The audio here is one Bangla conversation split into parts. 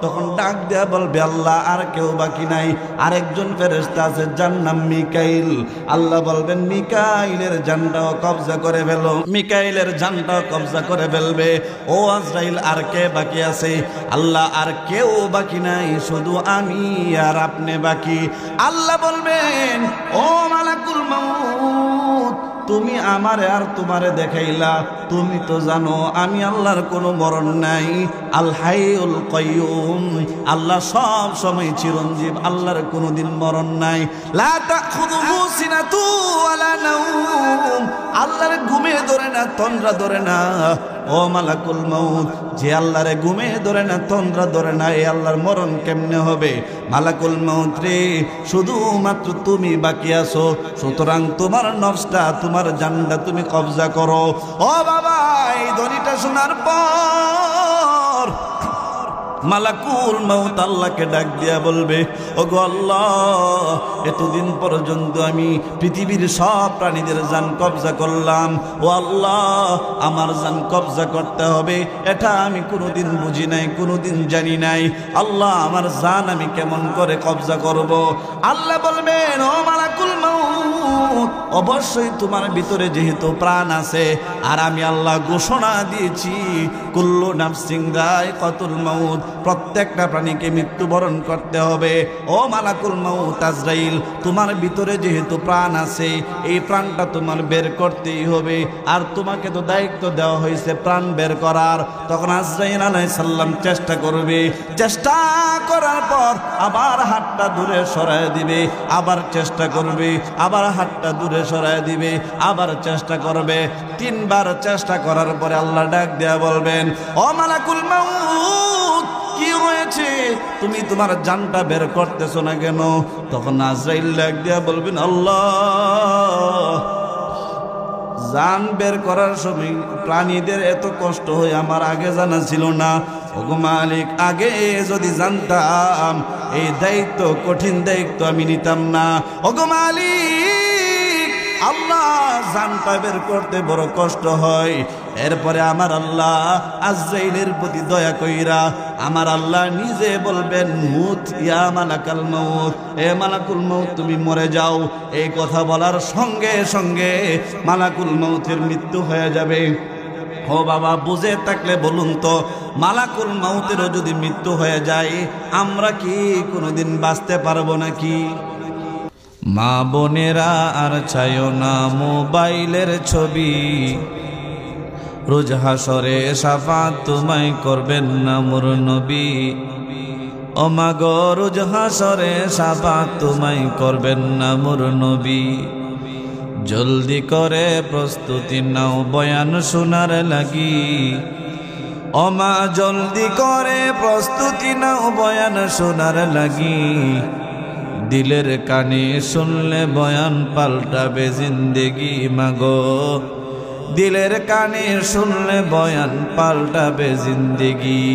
তখন ডাক দেয়া বলবে আল্লাহ আর কেউ বাকি নাই, আরেকজন ফেরেশতা আছে যার নাম মিকাইল। আল্লাহ বলবেন মিকাইলের জানটাও কবজা করে ফেলো, মিকাইলের জানটাও কবজা করে ফেলবে। ও আজরাইল আর কে বাকি আছে? আল্লাহ আর কেউ বাকি নাই, শুধু আমি আর আপনি বাকি। আল্লাহ বলবেন ও মালাকুল মাউত, তুমি আমারে আর তোমারে দেখাইলা, তুমি তো জানো আমি আল্লাহর কোনো মরণ নাই। আল হাইউল কাইয়ুম, আল্লাহ সব সময় চিরঞ্জীব, আল্লাহর কোনোদিন মরণ নাই। লা তাখুযুহু সিনাতু ওয়ালা নাওম, আল্লাহর ঘুমে ধরে না, তন্দ্রা ধরে না। ও মালাকুল মাউত, যে আল্লাহরে ঘুমে ধরে না, তন্দ্রা ধরে না, এই আল্লাহর মরণ কেমনে হবে? মালাকুল মাউত রে, শুধুমাত্র তুমি বাকি আছো, সুতরাং তোমার নফসটা, তোমার জানটা তুমি কবজা করো। ও বাবা, এই ধ্বনিটা শোনার পর মালাকুল মাউত আল্লাহকে ডাক দিয়া বলবে ওগো আল্লাহ, এতদিন পর্যন্ত আমি পৃথিবীর সব প্রাণীদের জান কবজা করলাম, ও আল্লাহ আমার জান কবজা করতে হবে এটা আমি কোনোদিন বুঝি নাই, কোনোদিন জানি নাই। আল্লাহ আমার জান আমি কেমন করে কবজা করব? আল্লাহ বলবেন ও মালাকুল মাউত, অবশ্যই তোমার ভিতরে যেহেতু প্রাণ আছে, আর আমি আল্লাহ ঘোষণা দিয়েছি কুল্লু নাফসিন যায়কাতুল মাউত, প্রত্যেকটা প্রাণীকে মৃত্যুবরণ করতে হবে। ও মালাকুল মাউত আজরাইল, তোমার ভিতরে যেহেতু প্রাণ আছে, এই প্রাণটা তোমার বের করতেই হবে, আর তোমাকে তো দায়িত্ব দেওয়া হয়েছে প্রাণ বের করার। তখন আজরাইল আলাইহিস সালাম চেষ্টা করবে, চেষ্টা করার পর আবার হাতটা দূরে সরায় দিবে, আবার চেষ্টা করবে, আবার হাতটা দূরে সরায় দিবে, আবার চেষ্টা করবে। 3 বার চেষ্টা করার পরে আল্লাহ ডাক দেয়া বলবেন ও মালাকুল মাউত, কি হয়েছে? তুমি তোমার জানটা বের করতেছো না কেন? তখন আজরাইল ডাক দেয়া বলবেন আল্লাহ, জান বের করার সময় প্রাণীদের এত কষ্ট হয় আমার আগে জানা ছিল না। ওগো মালিক, আগে যদি জানতাম এই দায়িত্ব, কঠিন দায়িত্ব আমি নিতাম না। ওগো মালিক, আল্লাহ জানটা বের করতে বড় কষ্ট হয়। এরপরে আমার আল্লাহ আজরাইলের প্রতি দয়া কইরা আমার আল্লাহ নিজে বলবেন মুত ইয়া মালাকাল মাউত, এ মালাকুল মাউত তুমি মরে যাও। এই কথা বলার সঙ্গে সঙ্গে মালাকুল মাউতের মৃত্যু হয়ে যাবে। ও বাবা, বুঝে থাকলে বলুন তো, মালাকুল মাউতেরও যদি মৃত্যু হয়ে যায়, আমরা কি কোনোদিন বাঁচতে পারবো নাকি? মা বোনেরা আর চাইও না মোবাইলের ছবি, রোজ হাসরে শাফাত তোমায় করবেন না মোর নবী। ও মা গো, রোজ হাসরে শাফাত তোমায় করবেন না মোর নবী। জলদি করে প্রস্তুতি নাও বয়ান শোনার লাগি, ও মা জলদি করে প্রস্তুতি নাও বয়ান শোনার লাগি। দিলের কানে শুনলে বয়ান পাল্টাবে জিন্দেগি মাগো, দিলের কানে শুনলে বয়ান পাল্টাবে জিন্দেগি।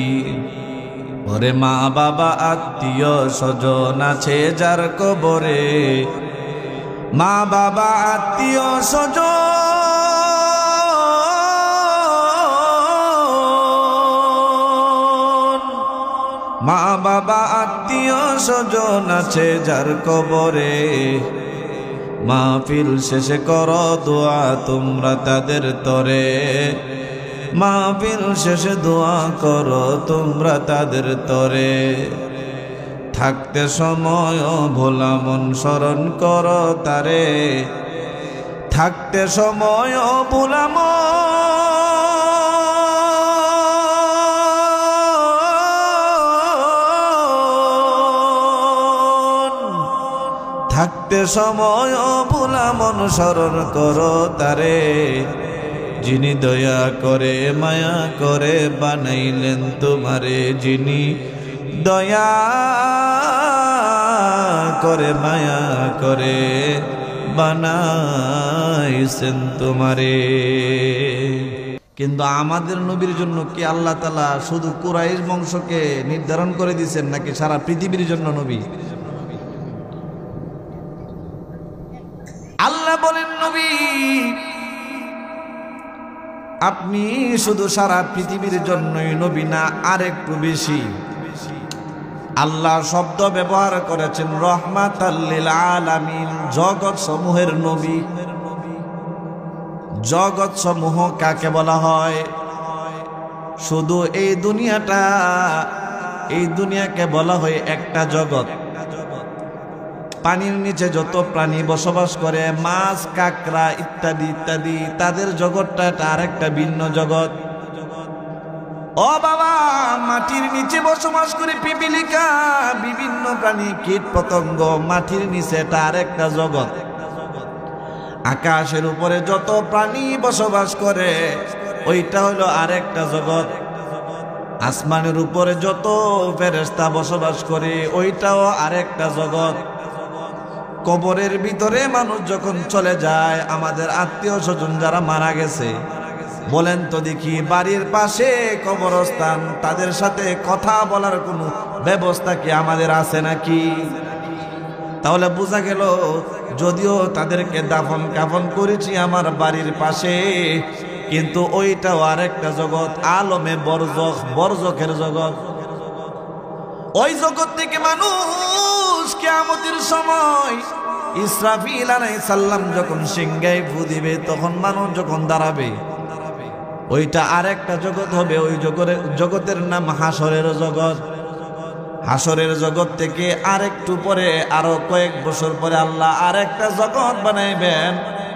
ওরে মা বাবা আত্মীয় স্বজন আছে যার কবরে, মা বাবা আত্মীয় স্বজন, মা বাবা আত্মীয় স্বজন আছে যার কবরে। মাহফিল শেষে করো দোয়া তোমরা তাদের তরে, মাহফিল শেষে দোয়া করো তোমরা তাদের তরে। থাকতে সময় ভোলা মন স্মরণ করো তারে, থাকতে সময় ভোলা থাকতে সময় ভোলা মন স্মরণ করো তারে। যিনি দয়া করে মায়া করে বানাইলেন তোমারে, যিনি দয়া করে মায়া করে বানাইছেন তোমারে। কিন্তু আমাদের নবীর জন্য কি আল্লাহ তাআলা শুধু কুরাইশ বংশকে নির্ধারণ করে দিয়েছেন, নাকি সারা পৃথিবীর জন্য নবী? আল্লাহ বলেন নবী আপনি শুধু সারা পৃথিবীর জন্যই নবী না, আর একটু বেশি। আল্লাহ শব্দ ব্যবহার করেছেন রহমাতাল লিল আলামিন, জগৎ সমূহের নবী। জগৎ সমূহ কাকে বলা হয়? শুধু এই দুনিয়াকে বলা হয় একটা জগৎ। পানির নিচে যত প্রাণী বসবাস করে, মাছ, কাঁকড়া ইত্যাদি ইত্যাদি, তাদের জগৎটা আরেকটা ভিন্ন জগৎ। ও বাবা, মাটির নিচে বসবাস করে পিপিলিকা, বিভিন্ন প্রাণী, কীট পতঙ্গ, মাটির নিচে এটা আরেকটা জগৎ। আকাশের উপরে যত প্রাণী বসবাস করে, ওইটা হলো আরেকটা জগৎ। আসমানের উপরে যত ফেরেশতা বসবাস করে, ওইটাও আরেকটা জগৎ। কবরের ভিতরে মানুষ যখন চলে যায়, আমাদের আত্মীয় স্বজন যারা মারা গেছে, বলেন তো দেখি, বাড়ির পাশে কবরস্থান, তাদের সাথে কথা বলার কোনো ব্যবস্থা কি আমাদের আছে নাকি? তাহলে বোঝা গেল, যদিও তাদেরকে দাফন কাফন করেছি আমার বাড়ির পাশে, কিন্তু ওইটাও আরেকটা জগৎ, আলমে বরজখের জগৎ। ওই জগৎ থেকে মানুষ কিয়ামতের সময় ইসরাফিল আলাইহিস সালাম যখন সিংহায় ফু দিবে, তখন মানুষ যখন দাঁড়াবে, ওইটা আরেকটা জগৎ হবে। ওই জগতের নাম হাসরের জগৎ। হাসরের জগৎ থেকে আরেকটু পরে, আরো কয়েক বছর পরে আল্লাহ আরেকটা জগৎ বানাইবেন।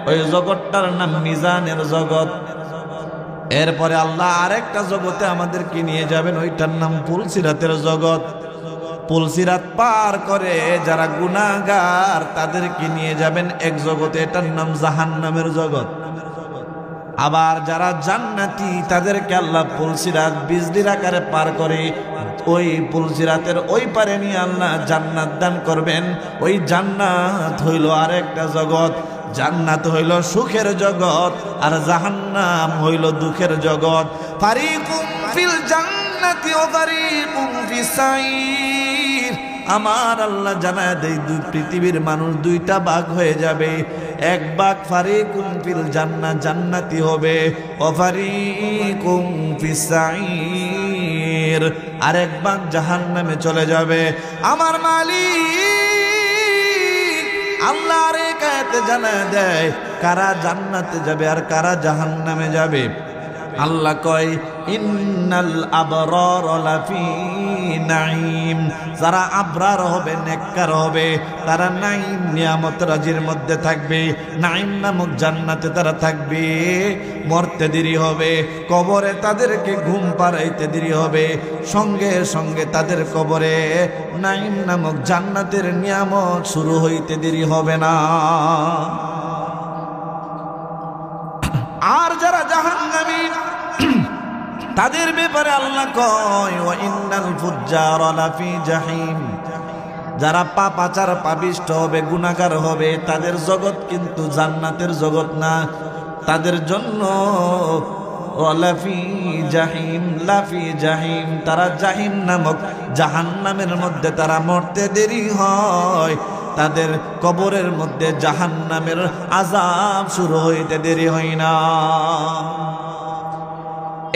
ওই জগৎটার নাম মিজানের জগৎ। এরপরে আল্লাহ আরেকটা জগতে আমাদেরকে নিয়ে যাবেন, ওইটার নাম পুলসিরাতের জগৎ। পুলসিরাত পার করে যারা গুনাহগার, তাদেরকে নিয়ে যাবেন এক জগতে, এটার নাম জাহান্নামের জগৎ। আবার যারা জান্নাতি, তাদেরকে আল্লাহ পুলসিরাত বিজলির আকারে পার করে ওই পুলসিরাতের ওই পারে নিয়ে আল্লাহ জান্নাত দান করবেন। ওই জান্নাত হইল আরেকটা জগৎ। জান্নাত হইল সুখের জগৎ, আর জাহান্নাম হইল দুঃখের জগৎ। ফারিকুম ফিল জান্নাতি ওয়া ফারিকুম ফিস সাইর। আমার আল্লাহ জানায় দেয়, দুই পৃথিবীর মানুষ দুইটা ভাগ হয়ে যাবে। এক ভাগ ফারিকুম ফিল জান্নাহ, জান্নাতি হবে, ওয়া ফারিকুম ফিস সাইর, আরেক ভাগ জাহান্নামে চলে যাবে। আমার মালিক আল্লাহ আর এক আয়াতে জানায় দেয় কারা জান্নাতে যাবে আর কারা জাহান্নামে যাবে। আল্লাহ কয়, ইন্নাল আবরার লাফি নাঈম, যারা আবরার হবে, নেককার হবে, তারা নাঈম নিয়ামত রাজির মধ্যে থাকবে। নাঈম নামক জান্নাতে তারা থাকবে। মরতে দেরি হবে, কবরে তাদেরকে ঘুম পাড়াইতে দেরি হবে, সঙ্গে সঙ্গে তাদের কবরে নাঈম নামক জান্নাতের নিয়ামত শুরু হইতে দেরি হবে না। আর যারা জাহান্নামী, তাদের ব্যাপারে আল্লাহ কয়, ওয়া ইন্নাল ফুজ্জারা লাফি জাহিম, যারা পাপাচার পাপিষ্ঠ হবে, গুনাহগার হবে, তাদের জগৎ কিন্তু জান্নাতের জগৎ না। তাদের জন্য লাফি জাহিম, লাফি জাহিম, তারা জাহিম নামক জাহান্নামের মধ্যে তারা মরতে দেরি হয়। তাদের কবরের মধ্যে জাহান্নামের আযাব শুরু হইতে দেরি হয় না।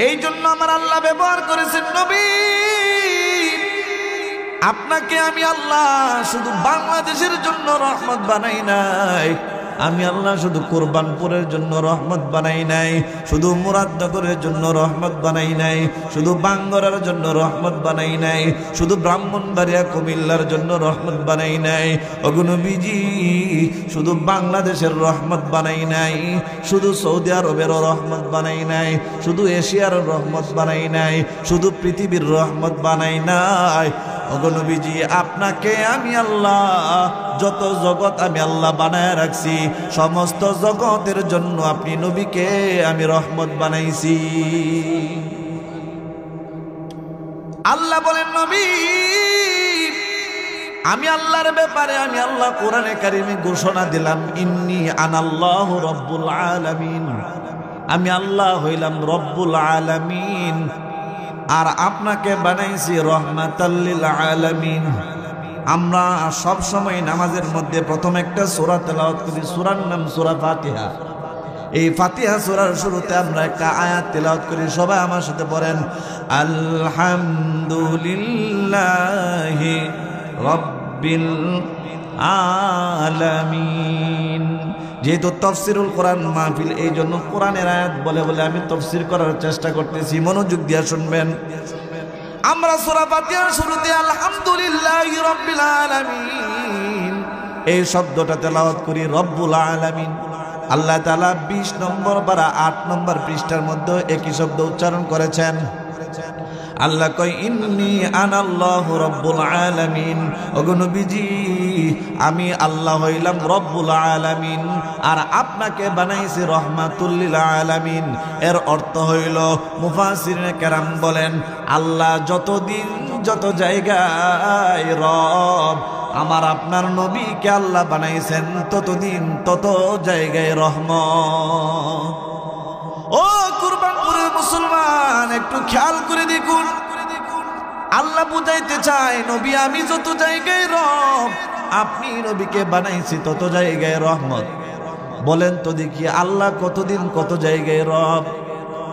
এই জন্য আমার আল্লাহ ব্যবহার করেছেন, নবী আপনাকে আমি আল্লাহ শুধু বাংলাদেশের জন্য রহমত বানাই নাই, আমি আল্লাহ শুধু কোরবানপুরের জন্য রহমত বানাই নাই, শুধু মুরাদনগরের জন্য রহমত বানাই নাই, শুধু বাঙ্গরার জন্য রহমত বানাই নাই, শুধু ব্রাহ্মণবাড়িয়া কুমিল্লার জন্য রহমত বানাই নাই। ওগো নবীজি, শুধু বাংলাদেশের রহমত বানাই নাই, শুধু সৌদি আরবেরও রহমত বানাই নাই, শুধু এশিয়ার রহমত বানাই নাই, শুধু পৃথিবীর রহমত বানাই নাই। ওগো নবীজি, আপনাকে আমি আল্লাহ যত জগৎ আমি আল্লাহ বানায় রাখছি, সমস্ত জগতের জন্য আপনি নবীকে আমি রহমত বানাইছি। আল্লাহ বলেন, নবী আমি আল্লাহর ব্যাপারে আমি আল্লাহ কোরআনে কারিমে ঘোষণা দিলাম, ইন্নী আনাল্লাহু রব্বুল আলামিন, আমি আল্লাহ হইলাম রব্বুল আলামিন, আর আপনাকে বানাইছি রহমাতাল লিল আলামিন। আমরা সব সময় নামাজের মধ্যে প্রথম একটা সূরা তেলাওয়াত করি, সূরার নাম সূরা ফাতিহা। এই ফাতিহা সূরার শুরুতে আমরা একটা আয়াত তেলাওয়াত করি, সবাই আমার সাথে পড়েন, আলহামদুলিল্লাহি রাব্বিল আলামিন। যেহেতু তাফসীরুল কোরআন মাহফিল, এই জন্য কোরআনের আয়াত বলে বলে আমি তাফসীর করার চেষ্টা করতেছি, মনোযোগ দিয়ে শুনবেন। আমরা সূরা ফাতিহার শুরুতে আলহামদুলিল্লাহি রাব্বিল আলামিন এই শব্দটা তেলাওয়াত করি, রব্বুল আলামিন। আল্লাহ তাআলা 20 নম্বর পারা 8 নম্বর পৃষ্ঠার মধ্যে একই শব্দ উচ্চারণ করেছেন। আল্লাহ কয়, ইন্নী আনাল্লাহু রব্বুল আলামিন, ওগো নবীজি আমি আল্লাহ হইলাম রব্বুল আলামিন, আর আপনাকে বানাইছি রহমাতুল লিল আলামিন। এর অর্থ হইল, মুফাসসিরিনে কেরাম বলেন, আল্লাহ যতদিন যত জায়গায় রব, আমার আপনার নবীকে আল্লাহ বানাইছেন ততদিন তত জায়গায় রহমত। ও কুরবানপুরের মুসলমান, একটু খেয়াল করে দেখুন, আল্লাহ বুঝাইতে চায়, নবী আমি যত জায়গায় রব, আপনি নবীকে বানাইছি তত জায়গায় রহমত। বলেন তো দেখি, আল্লাহ কতদিন কত জায়গায় রব?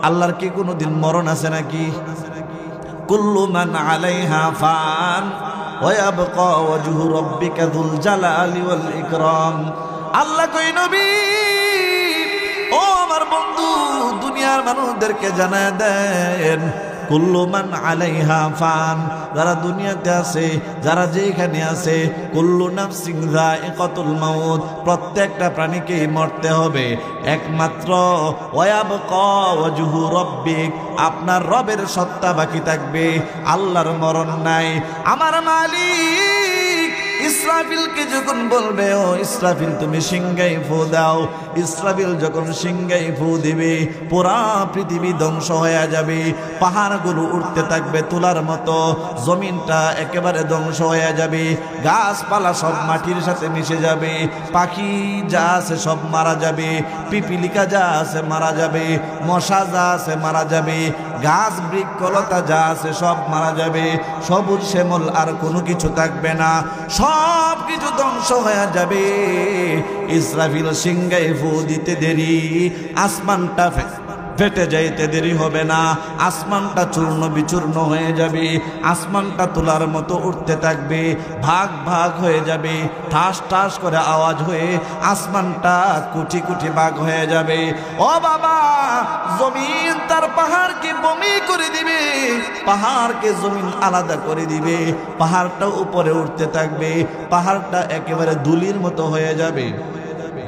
আল্লাহর কি কোনোদিন মরণ আছে নাকি? কুল্লু মান আলাইহা ফান ওয়া ইয়াবকা ওয়াজহু রাব্বিকা যুল জালালি ওয়াল ইকরাম। আল্লাহ কই, নবী ও আমার বন্ধু, দুনিয়ার মানুষদেরকে জানায় দেন, কুল্লু মান আলাইহা ফান, যারা দুনিয়াতে আছে, যারা যেখানে আছে, কুল্লু নাফসিন যায়িকাতুল মাউত, প্রত্যেকটা প্রাণীকেই মরতে হবে, একমাত্র ওয়ায়াবকা ওয়াজহু রাব্বিক, আপনার রবের সত্তা বাকি থাকবে, আল্লাহর মরণ নাই। আমার মালিক ইসরাফিলকে যখন বলবে, ও ইসরাফিল তুমি সিংহাই ফু দাও, ইসরাফিল যখন সিংহাই ফু দিবে, পুরা পৃথিবী ধ্বংস হয়ে যাবে, পাহাড়গুলো উঠতে থাকবে তুলার মতো, জমিনটা একেবারে ধ্বংস হয়ে যাবে, গাছপালা সব মাটির সাথে মিশে যাবে, পাখি যা আছে সব মারা যাবে, পিপিলিকা যা আছে মারা যাবে, মশা যা আছে মারা যাবে, গাছ বৃক্ষলতা যা আছে সব মারা যাবে, সবুজ শ্যামল আর কোনো কিছু থাকবে না, সব কিছু ধ্বংস হয়ে যাবে। ইসরাফিল সিংহায় ফু দিতে দেরি, আসমানটা ফেটে যাইতে দেরি হবে না, আসমানটা চূর্ণ বিচূর্ণ হয়ে যাবে, আসমানটা তুলার মতো উঠতে থাকবে, ভাগ ভাগ হয়ে যাবে, ঠাস ঠাস করে আওয়াজ হয়ে আসমানটা কুটি কুটি ভাগ হয়ে যাবে। ও বাবা, জমিন তার পাহাড়কে বমি করে দিবে, পাহাড়কে জমিন আলাদা করে দিবে, পাহাড়টা উপরে উঠতে থাকবে, পাহাড়টা একেবারে ধুলির মতো হয়ে যাবে,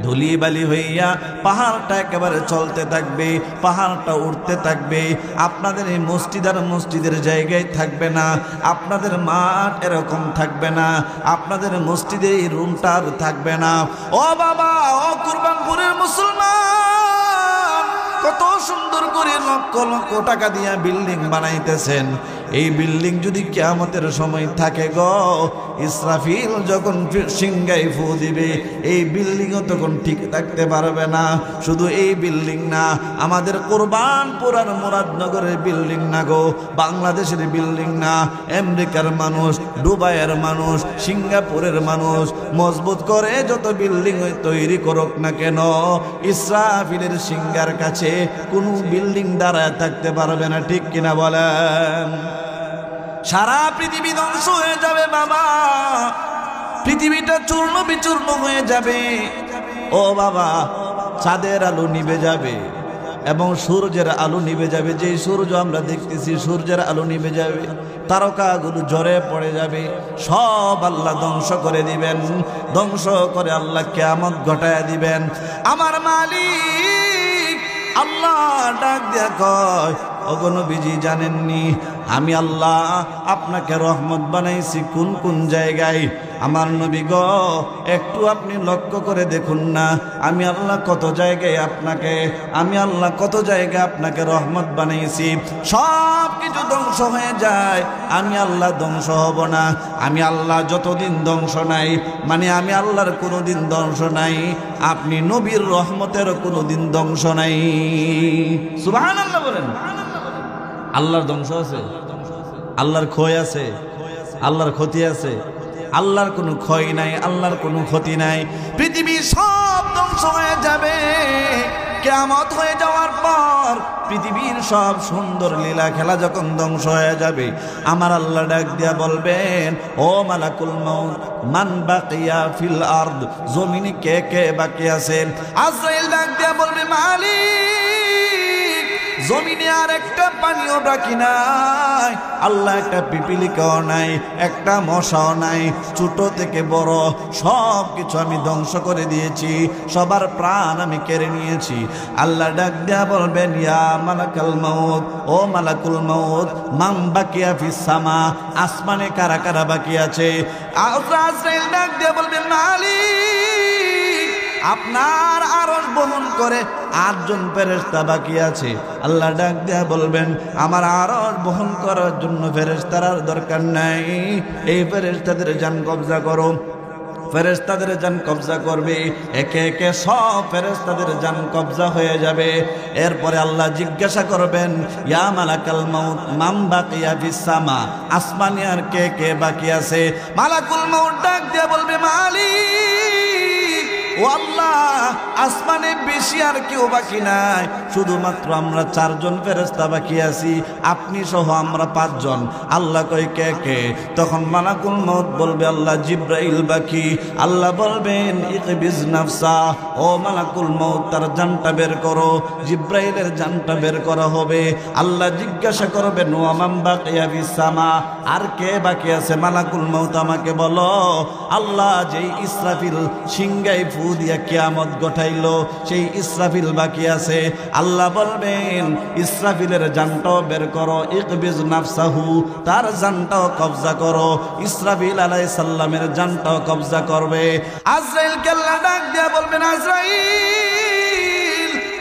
ধুলি বালি হইয়া পাহাড়টা একেবারে চলতে থাকবে, পাহাড়টা উঠতে থাকবে। আপনাদের এই মসজিদ আর মসজিদের জায়গায় থাকবে না, আপনাদের মাঠ এরকম থাকবে না, আপনাদের মসজিদে এই রুমটা আর থাকবে না। ও বাবা, ও কুরবানপুরের মুসলমান, কত সুন্দর করে লক্ষ লক্ষ টাকা দিয়া বিল্ডিং বানাইতেছেন, এই বিল্ডিং যদি কিয়ামতের সময় থাকে গো, ইসরাফিল যখন সিংহায় ফু দিবে, এই বিল্ডিংও তখন ঠিক থাকতে পারবে না। শুধু এই বিল্ডিং না, আমাদের কুরবানপুর আর মুরাদনগরের বিল্ডিং না গো, বাংলাদেশের বিল্ডিং না, আমেরিকার মানুষ, দুবাইয়ের মানুষ, সিঙ্গাপুরের মানুষ মজবুত করে যত বিল্ডিং তৈরি করুক না কেন, ইসরাফিলের সিংহার কাছে কোনো বিল্ডিং দাঁড়ায় থাকতে পারবে না, ঠিক কিনা বলেন? সারা পৃথিবী ধ্বংস হয়ে যাবে বাবা, পৃথিবীটা চূর্ণ বিচূর্ণ হয়ে যাবে। ও বাবা, চাঁদের আলো নিভে যাবে এবং সূর্যের আলো নিভে যাবে, যে সূর্য আমরা দেখতেছি সূর্যের আলো নিভে যাবে, তারকাগুলো জ্বরে পড়ে যাবে, সব আল্লাহ ধ্বংস করে দিবেন, ধ্বংস করে আল্লাহ কিয়ামত ঘটায় দিবেন। আমার মালিক আল্লাহ ডাক দিয়া কয়, ওগো নবীজি জানেননি আমি আল্লাহ আপনাকে রহমত বানাইছি কোন কোন জায়গায়? আমার নবী গো, একটু আপনি লক্ষ্য করে দেখুন না, আমি আল্লাহ কত জায়গায় আপনাকে, আমি আল্লাহ কত জায়গায় আপনাকে রহমত বানাইছি। সব কিছু ধ্বংস হয়ে যায়, আমি আল্লাহ ধ্বংস হব না। আমি আল্লাহ যতদিন ধ্বংস নাই, মানে আমি আল্লাহর কোনোদিন ধ্বংস নাই, আপনি নবীর রহমতের কোনোদিন ধ্বংস নাই। সুবহানাল্লাহ বলেন। আল্লাহর ধ্বংস আছে, আল্লাহর ক্ষয় আছে, আল্লাহর ক্ষতি আছে? আল্লাহর কোনো ক্ষয় নাই, আল্লাহর কোনো ক্ষতি নাই। পৃথিবী সব ধ্বংস হয়ে যাবে, কিয়ামত হয়ে যাওয়ার পর পৃথিবীর সব সুন্দর লীলা খেলা যখন ধ্বংস হয়ে যাবে, আমার আল্লাহ ডাক দিয়া বলবেন, ও মালাকুল মউত মান বাকিয়া ফিল আরদ, জমিনে কে কে বাকি আছেন? আজরাইল ডাক দিয়া বলবে, মালিক জমিনে আর একটা পানিও বাকি নাই। আল্লাহ একটা পিপিলিকাও নাই, একটা মশাও নাই, ছোট থেকে বড় সব কিছু আমি ধ্বংস করে দিয়েছি, সবার প্রাণ আমি কেড়ে নিয়েছি। আল্লাহ ডাক দিয়া বলবেন, ইয়া মালাকুল মউত, ও মালাকুল মউত মান বাকিয়া ফিস সামা, আসমানে কারা কারা বাকি আছে? আজরাইল ডাক দিয়া বলবেন, মালিক আপনার আরশ বহন করে 8 জন ফেরেশতা বাকি আছে। আল্লাহ ডাক দিয়া বলবেন, আমার আরশ বহন করার জন্য ফেরেশতার দরকার নাই, এই ফেরেশতাদের জান কবজা করো। ফেরেশতাদের জান কবজা করবে, একে একে সব ফেরেশতাদের জান কবজা হয়ে যাবে। এরপরে আল্লাহ জিজ্ঞাসা করবেন, ইয়া মালাকাল মউত মান বাকিয়া ফিস সামা, আসমানে আর কে কে বাকি আছে? মালাকুল মউত ডাক দিয়া বলবে, মালিক ও আল্লাহ আসমানে বেশি আর কেউ বাকি নাই, শুধুমাত্র আমরা 4 জন ফেরেশতা বাকি আছি, আপনি সহ আমরা 5 জন। আল্লাহ কই কে কে? তখন মালাকুল মউত বলবে, আল্লাহ জিব্রাইল বাকি। আল্লাহ বলবেন, ইকবিজ নাফসা, ও মালাকুল মউত তার জানটা বের করো। জিব্রাইলের জানটা বের করা হবে। আল্লাহ জিজ্ঞাসা করবেন, ওয়া মান বাকিয়া ফিস সামা, আর কে বাকি আছে? মালাকুল মউত আমাকে বলো। আল্লাহ যেই ইসরাফিল সিংগাই ফু দিয়া কিয়ামত ঘটাইলো, সেই ইসরাফিল বাকি আছে। আল্লাহ বলবেন, ইসরাফিলের জানটাও বের করো। ইকবিজ নাফসাহু, তার জানটাও কবজা করো। ইসরাফিল আলাইহিস সালামের জানটাও কবজা করবে। আজরাইলকে আল্লাহ ডাক দিয়া বলবেন, আজরাইল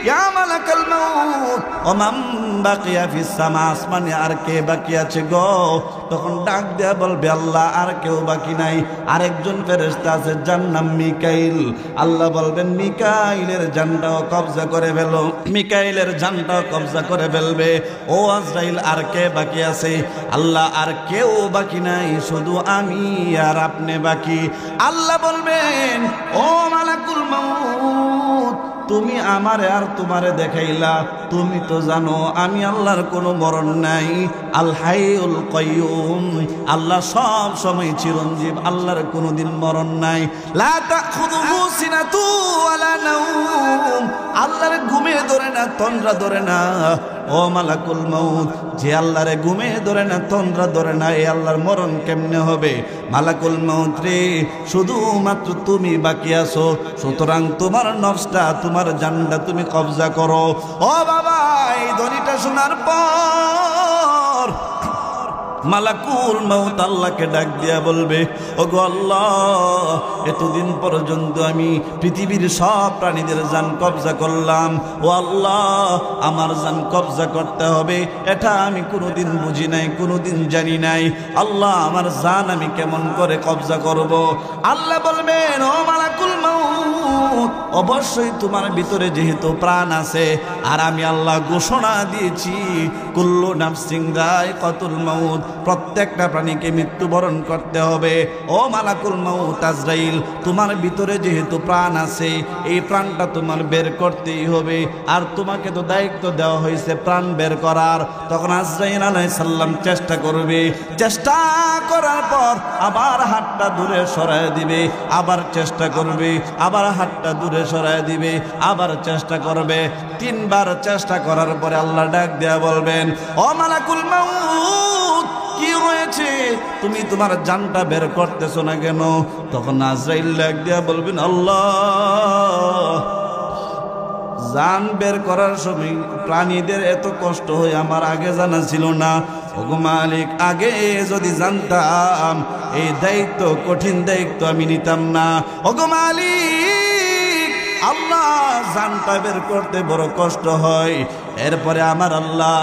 ইয়া মালাকাল মউত ওয়া মান বাকিয়া ফিস সামা, আসমানে আর কে বাকি আছে গো? তখন ডাক দেয়া বলবে, আল্লাহ আর কেউ বাকি নাই, আরেকজন ফেরেশতা আছে, যার নাম মিকাইল। আল্লাহ বলবেন, মিকাইলের জানটাও কবজা করে ফেলো। মিকাইলের জানটাও কবজা করে ফেলবে। ও আজরাইল আর কে বাকি আছে? আল্লাহ আর কেউ বাকি নাই, শুধু আমি আর আপনি বাকি। আল্লাহ বলবেন, ও মালাকুল মউত তুমি আমারে আর তোমারে দেখাইলা, তুমি তো জানো আমি আল্লাহর কোনো মরণ নাই। আল হাইউল কাইয়ুম, আল্লাহ সব সময় চিরঞ্জীব, আল্লাহর কোনোদিন মরণ নাই। লা তাখুযুহু সিনাতু ওয়ালা নাওম, আল্লাহর ঘুমে ধরে না, তন্দ্রা ধরে না। ও মালাকুল মউত, যে আল্লাহরে ঘুমে ধরে না, তন্দ্রা ধরে না, এই আল্লাহর মরণ কেমনে হবে? মালাকুল মউত রে, শুধুমাত্র তুমি বাকি আছো, সুতরাং তোমার নফসটা, তোমার জানটা তুমি কবজা করো। ও বাবা, এই ধ্বনিটা শোনার পর মালাকুল মউত আল্লাহকে ডাক দিয়া বলবে, ওগো আল্লাহ এতদিন পর্যন্ত আমি পৃথিবীর সব প্রাণীদের জান কবজা করলাম, ও আল্লাহ আমার জান কবজা করতে হবে এটা আমি কোনোদিন বুঝি নাই, কোনোদিন জানি নাই। আল্লাহ আমার জান আমি কেমন করে কবজা করব? আল্লাহ বলবেন, ও মালাকুল মউত অবশ্যই তোমার ভিতরে যেহেতু প্রাণ আছে, আর আমি আল্লাহ ঘোষণা দিয়েছি, কুল্লু নাফসিন যায়কাতুল মউত, প্রত্যেকটা প্রাণীকে মৃত্যুবরণ করতে হবে। ও মালাকুল মউত আজরাইল, তোমার ভিতরে যেহেতু প্রাণ আছে, এই প্রাণটা তোমার বের করতেই হবে, আর তোমাকে তো দায়িত্ব দেওয়া হয়েছে প্রাণ বের করার। তখন আজরাইল আলাইহিস সালাম চেষ্টা করবে, চেষ্টা করার পর আবার হাতটা দূরে সরায় দিবে, আবার চেষ্টা করবে, আবার হাতটা দূরে সরায় দিবে, আবার চেষ্টা করবে। 3 বার চেষ্টা করার পরে আল্লাহ ডাক দেয়া বলবেন, ও মালাকুল মউত কি হয়েছে? তুমি তোমার জানটা বের করতেছো না কেন? তখন আজরাইল ডাক দেয়া বলবেন, আল্লাহ জান বের করার সময় প্রাণীদের এত কষ্ট হয় আমার আগে জানা ছিল না। ওগো মালিক, আগে যদি জানতাম এই দায়িত্ব, কঠিন দায়িত্ব আমি নিতাম না। ওগো মালিক, আল্লাহ জানটা বের করতে বড় কষ্ট হয়। এরপরে আমার আল্লাহ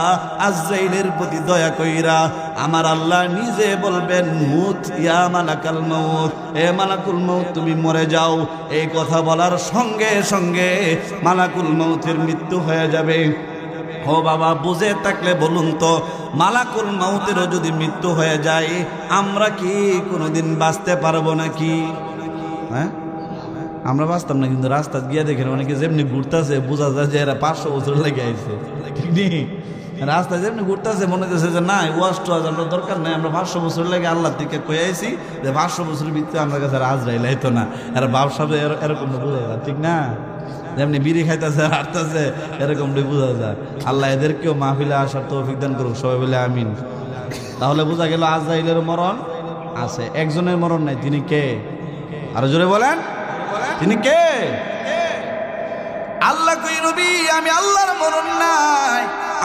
আজরাইলের প্রতি দয়া কইরা আমার আল্লাহ নিজে বলবেন, মুত ইয়া মালাকাল মউত, এ মালাকুল মউত তুমি মরে যাও। এই কথা বলার সঙ্গে সঙ্গে মালাকুল মউতের মৃত্যু হয়ে যাবে। ও বাবা, বুঝে থাকলে বলুন তো, মালাকুল মউতেরও যদি মৃত্যু হয়ে যায় আমরা কি কোনোদিন বাঁচতে পারবো নাকি? হ্যাঁ, আমরা বাঁচতাম না, কিন্তু রাস্তা গিয়ে দেখেন অনেকে যেমনি ঘুরতেছে বোঝা যায় যে এরা 500 বছর লেগে আইছে। ঠিক নেই, রাস্তায় যেমনি ঘুরতেছে মনে হচ্ছে যে না ওয়াজ টোয়াজ আমরা দরকার নাই, আমরা 500 বছর লেগে আল্লাহ থেকে কয়ে আইছি যে 500 বছরের ভিতরে আমার কাছে আজরাইল আইতো না। এরা বাপ এরকম বোঝা যায়, ঠিক না? যেমনি বিড়ি খাইতেছে হাঁটতেছে এরকমটাই বোঝা যায়। আল্লাহ এদেরকেও মাহফিলে আসার তৌফিক দান করুক, সবাই বলে আমিন। তাহলে বোঝা গেল আজরাইলের মরণ আছে, একজনের মরণ নাই। তিনি কে? আরো জোরে বলেন, তিনি কে? আল্লাহ কই নবী আমি আল্লাহর মরণ নাই,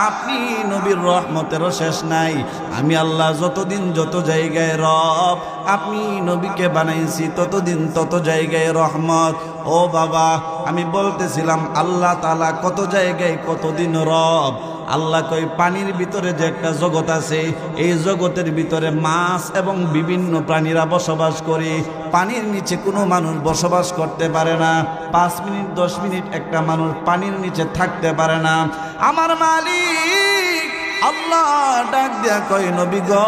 আপনি নবীর রহমতেরও শেষ নাই। আমি আল্লাহ যতদিন যত জায়গায় রব, আপনি নবীকে বানাইছি ততদিন তত জায়গায় রহমত। ও বাবা, আমি বলতেছিলাম আল্লাহ তাআলা কত জায়গায় কতদিন রব। আল্লাহ কই পানির ভিতরে যে একটা জগৎ আছে, এই জগতের ভিতরে মাছ এবং বিভিন্ন প্রাণীরা বসবাস করে। পানির নিচে কোনো মানুষ বসবাস করতে পারে না। 5 মিনিট 10 মিনিট একটা মানুষ পানির নিচে থাকতে পারে না। আমার মালিক আল্লাহ ডাক দিয়া কয় নবী গো,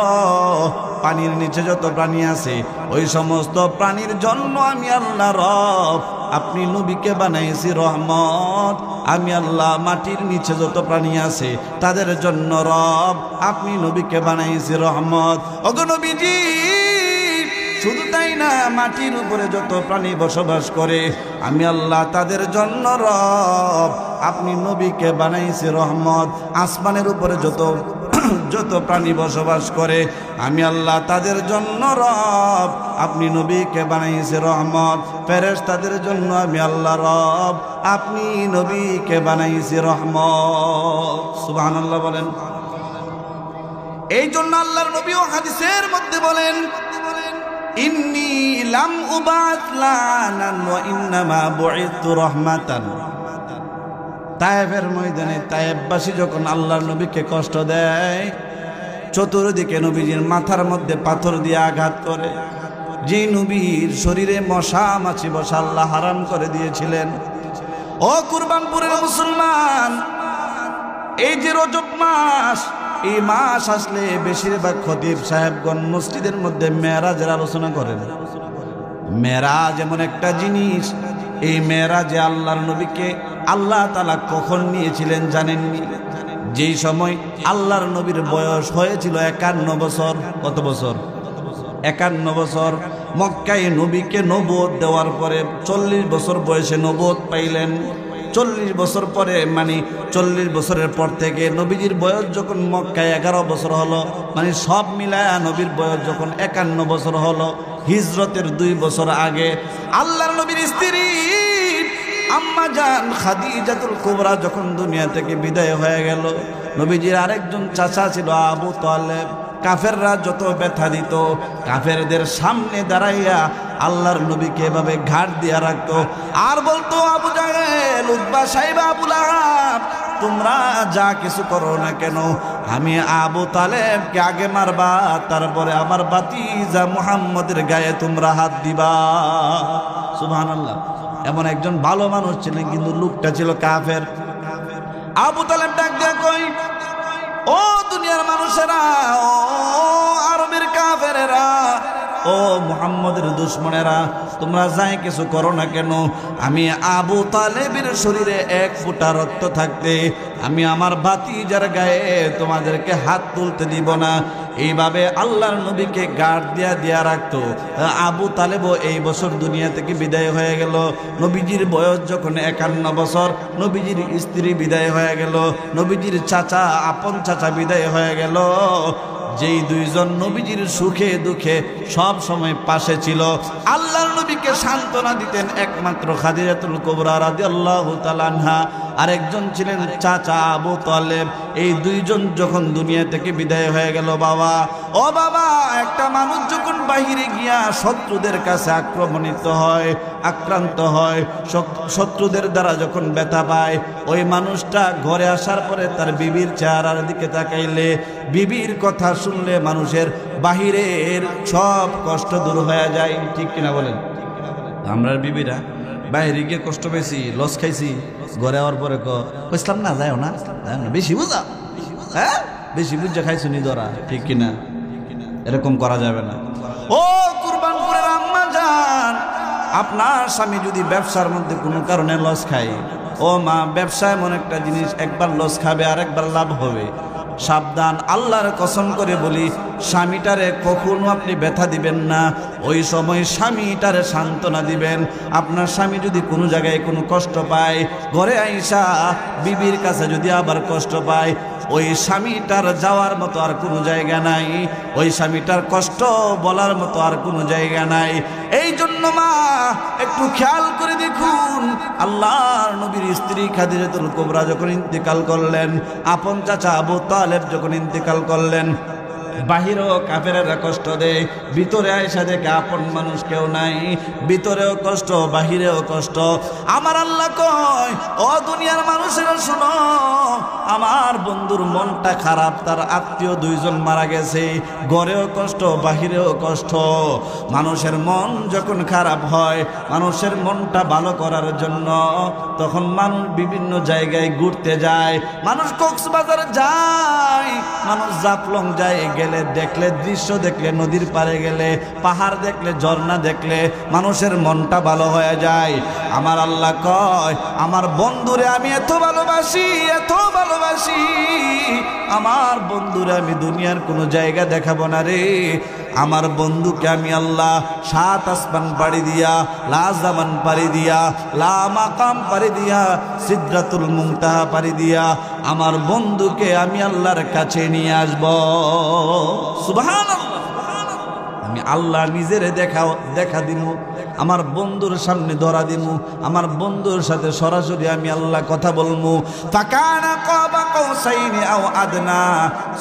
পানির নিচে যত প্রাণী আছে ওই সমস্ত প্রাণীর জন্য আমি আল্লাহ রব, আপনি নবীকে বানাইছি রহমত। আমি আল্লাহ মাটির নিচে যত প্রাণী আছে তাদের জন্য রব, আপনি নবীকে বানাইছি রহমত। ওগো নবীজি, শুধু তাই না, মাটির উপরে যত প্রাণী বসবাস করে আমি আল্লাহ তাদের জন্য রব, আপনি নবীকে বানাইছি রহমত। আসমানের উপরে যত প্রাণী বসবাস করে আমি আল্লাহ তাদের জন্য রব, আপনি নবীকে বানাইছে রহমত। ফেরেশতাদের জন্য আমি আল্লাহ রব, আপনি নবীকে বানাইছে রহমত। সুবহানাল্লাহ বলেন। এই জন্য আল্লাহর নবীও হাদিসের মধ্যে বলেন, ইন্নী লাম উবাত লানান ওয়া ইন্নামা বুইতু রাহমাতান। তায়েফের ময়দানে তায়েফবাসী যখন আল্লাহর নবীকে কষ্ট দেয়, চতুর্দিকে নবীজির মাথার মধ্যে পাথর দিয়ে আঘাত করে, যে নবীর শরীরে মশা মাছি বসা আল্লাহ হারাম করে দিয়েছিলেন। ও কুরবানপুরের মুসলমান, এই যে রজব মাস, এই মাস আসলে বেশিরভাগ খতিব সাহেবগণ মসজিদের মধ্যে মেরাজের আলোচনা করেন। মেরাজ এমন একটা জিনিস, এই মেরাজে আল্লাহর নবীকে আল্লাহ তাআলা কখন নিয়েছিলেন জানেননি? যেই সময় আল্লাহর নবীর বয়স হয়েছিল 51 বছর। কত বছর? 51 বছর। মক্কায় নবীকে নবুয়ত দেওয়ার পরে 40 বছর বয়সে নবুয়ত পাইলেন। 40 বছর পরে, মানে 40 বছরের পর থেকে নবীজির বয়স যখন মক্কায় 11 বছর হলো, মানে সব মিলায়া নবীর বয়স যখন 51 বছর হলো, হিজরতের 2 বছর আগে আল্লাহর নবীর স্ত্রী আম্মা জান খাদিজাতুল কুবরা যখন দুনিয়া থেকে বিদায় হয়ে গেল, নবীজির আরেকজন চাচা ছিল আবু তালেব। কাফেররা যত ব্যথা দিত, কাফেরদের সামনে দাঁড়াইয়া আল্লাহর নবীকে এভাবে ঘাট দিয়া রাখতো আর বলতো, আবু জাহেল, উতবা, সাইবা, আবু লাহাব, তোমরা যা কিছু করো না কেন, আমি আবু তালেবকে আগে মারবা, তারপরে আমার ভাতিজা মুহাম্মদের গায়ে তোমরা হাত দিবা। সুবহানাল্লাহ। এমন একজন ভালো মানুষ ছিলেন, কিন্তু লোকটা ছিল কাফের। আবু তালেব ডাক দিয়া কই, ও দুনিয়ার মানুষেরা, ও আরবের কাফেরেরা, ও মুহাম্মদের দুশমনেরা, তোমরা যাই কিছু করো না কেন, আমি আবু তালেবের শরীরে 1 ফোঁটা রক্ত থাকতে আমি আমার ভাতিজার গায়ে তোমাদেরকে হাত তুলতে দিব না। এইভাবে আল্লাহর নবীকে গার্ড দিয়া রাখতো। আবু তালেবও এই বছর দুনিয়া থেকে বিদায় হয়ে গেল। নবীজির বয়স যখন 51 বছর, নবীজির স্ত্রী বিদায় হয়ে গেল, নবীজির চাচা, আপন চাচা বিদায় হয়ে গেল। যেই দুইজন নবীজির সুখে দুঃখে সব সময় পাশে ছিল, আল্লাহর নবীকে সান্ত্বনা দিতেন একমাত্র খাদিজাতুল কুবরা রাদিয়াল্লাহু তাআলা আনহা, আরেকজন ছিলেন চাচা আবু তালেব। এই দুইজন যখন দুনিয়া থেকে বিদায় হয়ে গেল, বাবা, ও বাবা, একটা মানুষ যখন বাহিরে গিয়া শত্রুদের কাছে আক্রমণিত হয়, আক্রান্ত হয়, শত্রুদের দ্বারা যখন ব্যথা পায়, ওই মানুষটা ঘরে আসার পরে তার বিবির চেহারার দিকে তাকাইলে, বিবির কথা শুনলে মানুষের বাহিরের সব কষ্ট দূর হয়ে যায়। ঠিক কিনা বলেন? আমরা বিবিরা বাইরে গিয়ে কষ্ট পেয়েছি, লস খাইছি, ঘরে আওয়ার পরে কইসলাম না, যাও না, বেশি বুঝা, হ্যাঁ, বেশি বুঝা খাইছো নি ধরা। ঠিক কিনা? এরকম করা যাবে না। ও কুরবানপুরের আম্মা জান, আপনার স্বামী যদি ব্যবসার মধ্যে কোনো কারণে লস খায়, ও মা, ব্যবসা এমন একটা জিনিস, একবার লস খাবে আর একবার লাভ হবে। সাবধান, আল্লাহর কসম করে বলি, স্বামীটারে কখনো আপনি ব্যথা দিবেন না। ওই সময় স্বামীটারে সান্ত্বনা দিবেন। আপনার স্বামী যদি কোনো জায়গায় কোনো কষ্ট পায়, ঘরে আইসা বিবির কাছে যদি আবার কষ্ট পায়, ওই স্বামীটার যাওয়ার মতো আর কোনো জায়গা নাই, ওই স্বামীটার কষ্ট বলার মতো আর কোনো জায়গা নাই। এই জন্য মা, একটু খেয়াল করে দেখুন, আল্লাহর নবীর স্ত্রী খাদিজাতুল কুবরা যখন ইন্তেকাল করলেন, আপন চাচা আবু তালেব যখন ইন্তেকাল করলেন, বাহিরেও কাফেরেরা কষ্ট দেয়, ভিতরে আয়সা দেখে আপন মানুষ কেউ নাই, ভিতরেও কষ্ট বাহিরেও কষ্ট। আমার আল্লাহ কয়, ও দুনিয়ার মানুষেরা শোনো, আমার বন্ধুর মনটা খারাপ, তার আত্মীয় 2 জন মারা গেছে, ঘরেও কষ্ট বাহিরেও কষ্ট। মানুষের মন যখন খারাপ হয়, মানুষের মনটা ভালো করার জন্য তখন মানুষ বিভিন্ন জায়গায় ঘুরতে যায়। মানুষ কক্সবাজার যায়, মানুষ জাফলং যায়, গেলে দেখলে দৃশ্য দেখলে, নদীর পাড়ে গেলে, পাহাড় দেখলে, ঝর্ণা দেখলে মানুষের মনটা ভালো হয়ে যায়। আমার আল্লাহ কয়, আমার বন্ধুরে আমি এত ভালোবাসি, এত ভালোবাসি, আমার বন্ধুরে আমি দুনিয়ার কোনো জায়গা দেখাবো না রে। আমার বন্ধুকে আমি আল্লাহ 7 আসমান পাড়ি দিয়া, লা জামান পাড়ি দিয়া, লা মাকাম পাড়ি দিয়া, সিদরাতুল মুনতাহা পাড়ি দিয়া আমার বন্ধুকে আমি আল্লাহর কাছে নিয়ে আসব। সুবহানাল্লাহ। আমি আল্লাহ নিজের দেখা দিমু, আমার বন্ধুর সামনে ধরা দিমু, আমার বন্ধুর সাথে সরাসরি আমি আল্লাহ কথা বলমু। ফাকানা কাবা কাউসাইনি আও আদনা।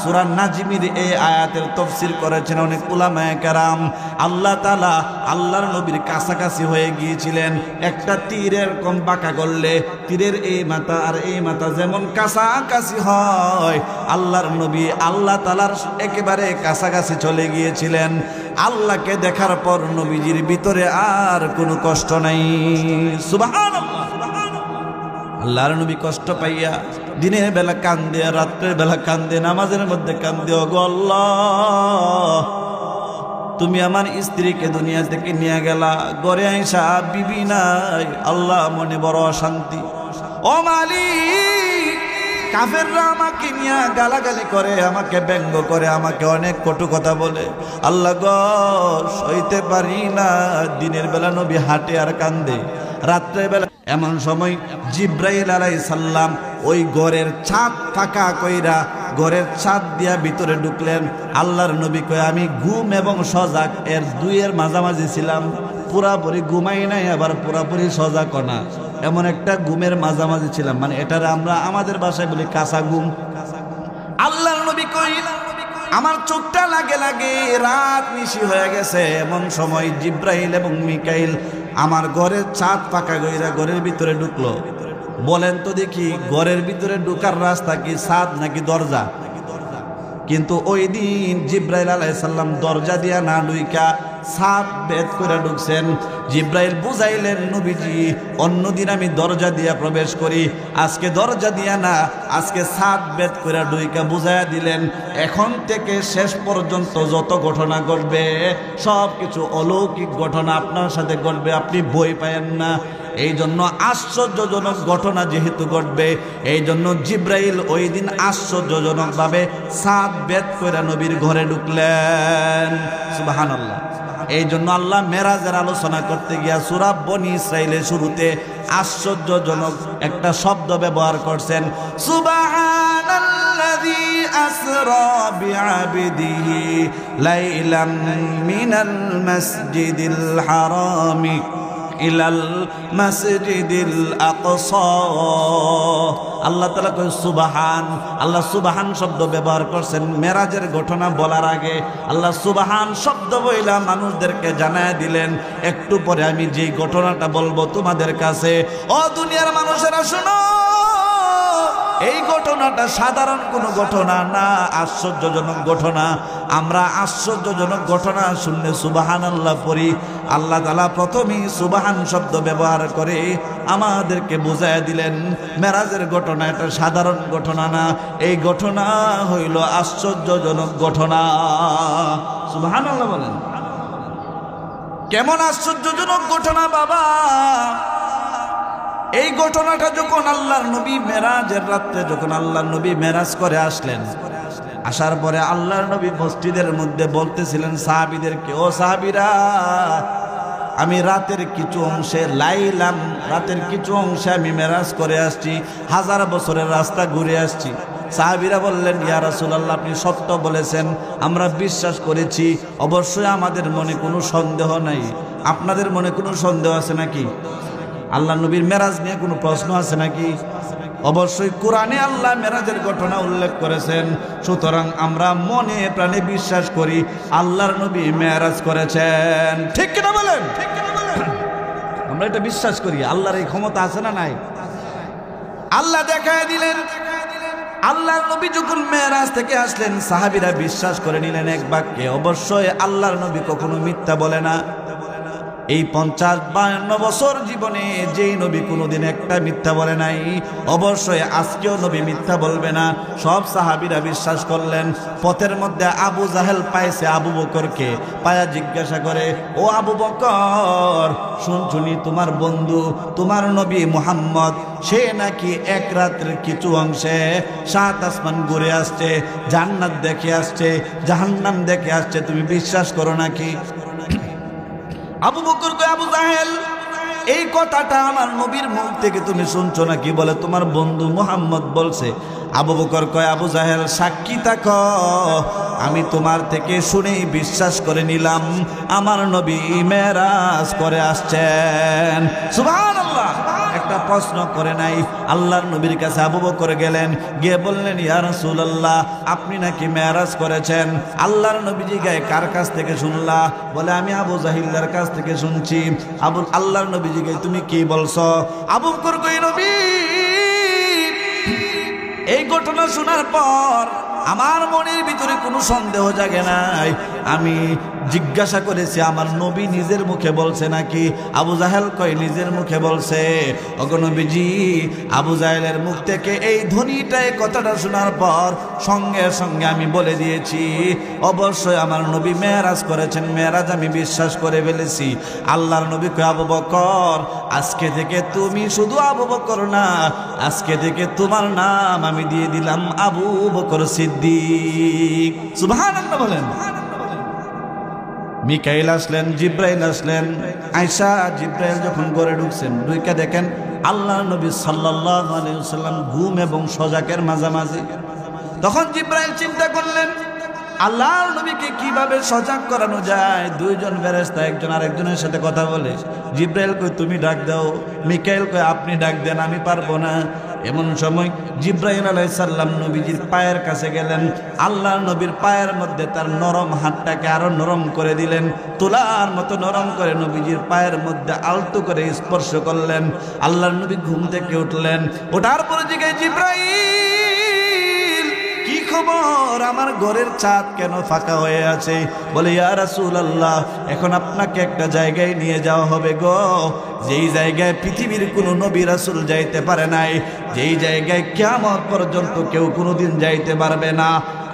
সূরা নাজমের এই আয়াতের তাফসীর করেছেন অনেক উলামায়ে কেরাম। আল্লাহ তাআলা আল্লাহর নবীর কাছাকাছি হয়ে গিয়েছিলেন। একটা তীরের কম বাঁকা করলে তীরের এই মাথা আর এই মাথা যেমন কাছাকাছি হয়, আল্লাহর নবী আল্লাহ তাআলার একেবারে কাছাকাছি চলে গিয়েছিলেন। আল্লাহকে দেখার পর নবীজির ভিতরে আর কোনো কষ্ট নাই। সুবহানাল্লাহ। আল্লাহর নবী কষ্ট পাইয়া দিনের বেলা কান্দে, রাত্রের বেলা কান্দে, নামাজের মধ্যে কান্দে, ও গো আল্লাহ, তুমি আমার স্ত্রীকে দুনিয়া থেকে নিয়ে গেলা, ঘরে আইসা বিবি নাই, আল্লাহ মনে বড় অশান্তি। ও মালিক, কাফেররা আমাকে নিয়ে গালাগালি করে, আমাকে ব্যঙ্গ করে, আমাকে অনেক কটু কথা বলে, আল্লাহ গো সইতে পারি না। দিনের বেলা নবী হাঁটে আর কান্দে, রাত্রের বেলা। এমন সময় জিব্রাইল আলাইহিস সালাম ওই ঘরের ছাদ ফাঁকা কইরা ঘরের ছাদ দিয়া ভিতরে ঢুকলেন। আল্লাহর নবী কয়, আমি ঘুম এবং সজাগ এর 2-এর মাঝামাঝি ছিলাম। পুরাপুরি ঘুমাই নাই, আবার পুরাপুরি সজাগ না, এমন একটা ঘুমের মাঝামাঝি ছিলাম। মানে এটার আমরা আমাদের ভাষায় বলি কাঁচা ঘুম। আল্লাহর নবী কই, আমার চোখটা লাগে লাগে, রাত নিশি হয়ে গেছে। এমন সময় জিব্রাইল এবং মিকাইল আমার ঘরের ছাদ ফাঁকা কইরা ঘরের ভিতরে ঢুকলো। বলেন তো দেখি, ঘরের ভিতরে ঢুকার রাস্তা কি ছাদ নাকি দরজা? কিন্তু ওই দিন জিব্রাইল আলাইহিস সালাম দরজা দিয়া না ঢুইকা ছাদ ভেদ করে ঢুকছেন। জিব্রাইল বুঝাইলেন, নবীজি অন্যদিন আমি দরজা দিয়া প্রবেশ করি, আজকে দরজা দিয়া না, আজকে ছাদ ভেদ করে ঢুইকা বুঝাইয়া দিলেন, এখন থেকে শেষ পর্যন্ত যত ঘটনা ঘটবে সব কিছু অলৌকিক ঘটনা আপনার সাথে ঘটবে, আপনি ভয় পায়েন না। এই জন্য আশ্চর্যজনক ঘটনা যেহেতু ঘটবে, এই জন্য জিব্রাইল ওই দিন আশ্চর্যজনকভাবে ছাদ ভেদ করে নবীর ঘরে ঢুকলেন। সুবহানাল্লাহ। এই জন্য আল্লাহ মেরাজের আলোচনা করতে গিয়া সূরা বনী ইসরাইলের শুরুতে আশ্চর্যজনক একটা শব্দ ব্যবহার করছেন, সুবহানাল্লাযী আসরা বিআবদিহি লাইলাম মিনাল মাসজিদিল হারামি ইলাল মাসজিদিল আকসা। আল্লাহ তাআলা কয় সুবহান। আল্লাহ সুবহান শব্দ ব্যবহার করছেন মেরাজের ঘটনা বলার আগে। আল্লাহ সুবহান শব্দ বইলা মানুষদেরকে জানায় দিলেন, একটু পরে আমি যেই ঘটনাটা বলবো তোমাদের কাছে, ও দুনিয়ার মানুষেরা শুনো, এই ঘটনাটা সাধারণ কোনো ঘটনা না, আশ্চর্যজনক ঘটনা। আমরা আশ্চর্যজনক ঘটনা শুনলে সুবহানাল্লাহ পড়ি। আল্লাহ তাআলা প্রথমেই সুবহান শব্দ ব্যবহার করে আমাদেরকে বুঝাইয়া দিলেন, মেরাজের ঘটনা এটা সাধারণ ঘটনা না, এই ঘটনা হইল আশ্চর্যজনক ঘটনা। সুবহানাল্লাহ বলেন। কেমন আশ্চর্যজনক ঘটনা বাবা! এই ঘটনাটা যখন আল্লাহর নবী মেরাজের রাত্রে যখন আল্লাহর নবী মেরাজ করে আসলেন, আসার পরে আল্লাহর নবী মসজিদের মধ্যে বলতেছিলেন সাহাবীদেরকে, ও সাহাবীরা, আমি রাতের কিছু অংশে লাইলাম, রাতের কিছু অংশে আমি মেরাজ করে আসছি, 1000 বছরের রাস্তা ঘুরে আসছি। সাহাবীরা বললেন, ইয়া রাসূলুল্লাহ, আপনি সত্য বলেছেন, আমরা বিশ্বাস করেছি, অবশ্যই আমাদের মনে কোনো সন্দেহ নাই। আপনাদের মনে কোনো সন্দেহ আছে নাকি? আল্লাহ নবীর মেরাজ নিয়ে কোনো প্রশ্ন আছে নাকি? অবশ্যই কোরআনে আল্লাহ মেরাজের ঘটনা উল্লেখ করেছেন, সুতরাং আমরা মনে প্রাণে বিশ্বাস করি আল্লাহর নবী মেরাজ করেছেন। ঠিক কিনা বলেন? আমরা এটা বিশ্বাস করি। আল্লাহর এই ক্ষমতা আছে না নাই? আল্লাহ দেখায় দিলেন। আল্লাহর নবী যখন মেরাজ থেকে আসলেন, সাহাবীরা বিশ্বাস করে নিলেন এক বাক্যে, অবশ্যই আল্লাহর নবী কখনো মিথ্যা বলে না। এই 50-52 বছর জীবনে যেই নবী কোনোদিন একটা মিথ্যা বলে নাই, অবশ্যই আজকেও নবী মিথ্যা বলবে না। সব সাহাবীরা বিশ্বাস করলেন। পথের মধ্যে আবু জাহেল পাইছে আবু বকরকে, পায়া জিজ্ঞাসা করে, ও আবু বকর, শুনি তোমার বন্ধু তোমার নবী মুহাম্মদ, সে নাকি এক রাত্রের কিছু অংশে 7 আসমান ঘুরে আসছে, জান্নাত দেখে আসছে, জাহান্নাম দেখে আসছে, তুমি বিশ্বাস করো নাকি? আবু বকর কয়, আবু জাহেল, এই কথাটা আমার নবীর মুখ থেকে তুমি শুনছো নাকি? বলে, তোমার বন্ধু মুহাম্মদ বলছে। আবু বকর কয়, আবু জাহেল, সাক্ষী থাকো, আমি তোমার থেকে শুনেই বিশ্বাস করে নিলাম আমার নবী মেরাজ করে আসছেন। সুবহানাল্লাহ! একটা প্রশ্ন করে নাই। আল্লাহর নবীর কাছে আবু বকর গেলেন, গিয়ে বললেন, ইয়া রাসূলুল্লাহ, আপনি নাকি মেরাজ করেছেন। আল্লাহর নবীজি গায়ে কার কাছ থেকে শুনলা? বলে, আমি আবু জাহিল্লার কাছ থেকে শুনছি। আল্লাহর নবীজি গায়ে তুমি কি বলছো? আবু বকর কই, নবী, এই ঘটনা শোনার পর আমার মনের ভিতরে কোনো সন্দেহ জাগে নাই। আমি জিজ্ঞাসা করেছি, আমার নবী নিজের মুখে বলছে নাকি? আবু জাহেল কয়, নিজের মুখে বলছে। ওগো নবীজি, আবু জাহেলের মুখ থেকে এই ধ্বনিটাই কথাটা শোনার পর সঙ্গে সঙ্গে আমি বলে দিয়েছি, অবশ্যই আমার নবী মেরাজ করেছেন। মেরাজ আমি বিশ্বাস করে ফেলেছি। আল্লাহর নবী কয়, আবু বকর, আজকে থেকে তুমি শুধু আবু বকর না, আজকে থেকে তোমার নাম আমি দিয়ে দিলাম আবু বকর সিদ্দিক। সুবহানাল্লাহ বলেন। মিকাইল আসলেন, জিব্রাইল আসলেন। আয়েশা, জিব্রাইল যখন ঘরে ঢুকছেন, ঢুকে দেখেন আল্লাহর নবী সাল্লাল্লাহু আলাইহি ওয়াসাল্লাম ঘুম এবং সজাগের মাঝামাঝি। তখন জিব্রাইল চিন্তা করলেন, আল্লাহর নবীকে কিভাবে সজাগ করানো যায়। 2 জন ফেরেশতা একজন আরেকজনের সাথে কথা বলে। জিব্রাইল কয়, তুমি ডাক দাও। মিকাইল কয়, আপনি ডাক দেন, আমি পারবো না। এমন সময় জিব্রাইল আলাইহিস সালাম নবীজির পায়ের কাছে গেলেন। আল্লাহর নবীর পায়ের মধ্যে তার নরম হাতটাকে আরো নরম করে দিলেন, তুলার মতো নরম করে নবীজির পায়ের মধ্যে আলতো করে স্পর্শ করলেন। আল্লাহর নবী ঘুম থেকে উঠলেন। ওঠার পরে জিজ্ঞাসা, জিব্রাইল, কি খবর? আমার ঘরের ছাদ কেন ফাঁকা হয়ে আছে? বলে, ইয়া রাসূলুল্লাহ, এখন আপনাকে একটা জায়গায় নিয়ে যাওয়া হবে গো, যেই জায়গায় পৃথিবীর কোনো নবী রাসূল যাইতে পারে নাই, যেই জায়গায় কিয়ামত পর্যন্ত কেউ কোনোদিন যাইতে পারবে না।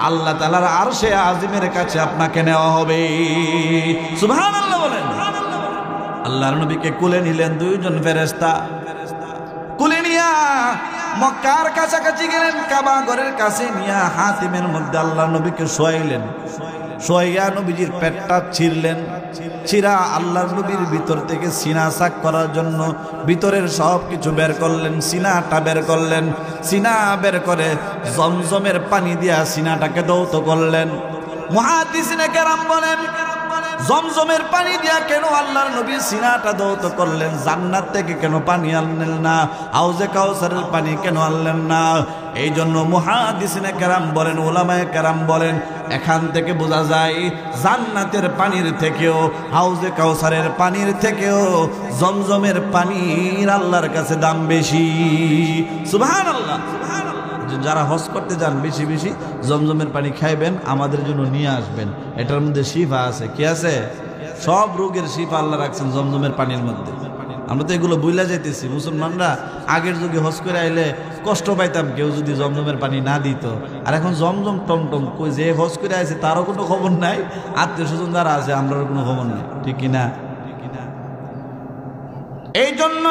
আল্লাহ তাআলার আরশে আজিমের কাছে আপনাকে নেওয়া হবে। সুবহানাল্লাহ বলেন। আল্লাহর নবীকে কোলে নিলেন 2 জন ফেরেশতা। কোলে নিয়া মক্কার কাছাকাছি গেলেন, কাবা ঘরের কাছে নিয়া হাতিমের মধ্যে আল্লাহর নবীকে শোয়াইলেন। শোয়াইয়া নবীজির পেটটা ছিঁড়লেন। ছিঁড়া আল্লাহর নবীর ভিতর থেকে সিনা সাক করার জন্য ভিতরের সব কিছু বের করলেন, সিনাটা বের করলেন। সিনা বের করে জমজমের পানি দিয়া সিনাটাকে দৌত করলেন। মুহাদ্দিসিনে কেরাম বলেন, জমজমের পানি দিয়া কেন আল্লাহর নবী সিনাটা দৌত করলেন? জান্নাত থেকে কেন পানি আনলেন না? হাউজে কাউসারের পানি কেন আনলেন না? এই জন্য মুহাদ্দিসিনে কেরাম বলেন, উলামায়ে কেরাম বলেন, এখান থেকে বোঝা যায় জান্নাতের পানির থেকেও, হাউজে কাউসারের পানির থেকেও জমজমের পানির আল্লাহর কাছে দাম বেশি। সুবহানাল্লাহ। যারা হজ করতে যান, বেশি বেশি জমজমের পানি খাইবেন, আমাদের জন্য নিয়ে আসবেন। এটার মধ্যে শিফা আছে। কি আছে? সব রোগের শিফা আল্লাহ রাখছেন জমজমের পানির মধ্যে। আমরা তো এগুলো বুইলা যাইতেছি। মুসলমানরা আগের যুগে হজ করে আইলে কষ্ট পাইতাম কেউ যদি জমজমের পানি না দিত। আর এখন জমজম টমটম কই যে হজ করে আইছে তারও কোনো খবর নাই, আত্মীয় স্বজন যারা আছে আমরাও কোনো খবর নাই। ঠিক কিনা? এই জন্য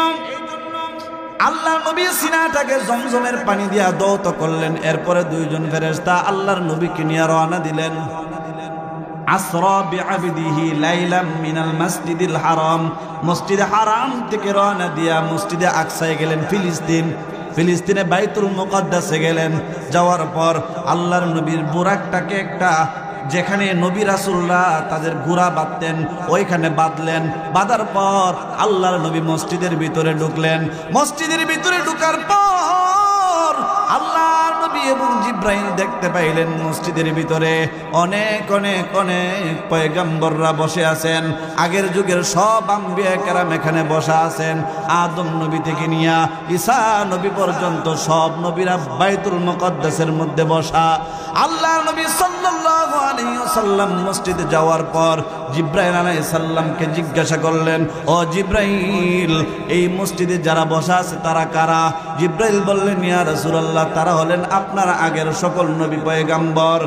আল্লাহ নবী সিনাটাকে জমজমের পানি দিয়া দৌত করলেন। এরপরে দুইজন ফেরেশতা আল্লাহর নবীকে নিয়ে রওনা দিলেন। আসরা বিআবদিহি লাইলাম মিনাল মসজিদিল হারাম, মসজিদে হারাম থেকে রওনা দিয়া মসজিদে আকসায় গেলেন ফিলিস্তিনে বাইতুল মুকদ্দাসে গেলেন। যাওয়ার পর আল্লাহর নবীর বুরাকটাকে একটা যেখানে নবী রাসূলুল্লাহ তাদের ঘোড়া বাঁধতেন ওইখানে বাঁধলেন। বাঁধার পর আল্লাহর নবী মসজিদের ভিতরে ঢুকলেন। মসজিদের ভিতরে ঢুকার পর আল্লাহর নবী এবং জিব্রাইল দেখতে পাইলেন মসজিদের ভিতরে অনেক অনেক অনেক পয়গম্বররা বসে আছেন। আগের যুগের সব আম্বিয়া কেরাম এখানে বসা আছেন। আদম নবী থেকে নিয়া ঈসা নবী পর্যন্ত সব নবীরা বাইতুল মুকদ্দাসের মধ্যে বসা। আল্লাহর নবী সাল্লাল্লাহু আলাইহি ওয়াসাল্লাম মসজিদে যাওয়ার পর জিব্রাইল আলাইহিস সালামকে জিজ্ঞাসা করলেন, ও জিব্রাইল, এই মসজিদে যারা বসা আছে তারা কারা? জিব্রাইল বললেন, ইয়া রাসূলুল্লাহ, তারা হলেন আপনার আগের সকল নবী পয়গম্বর।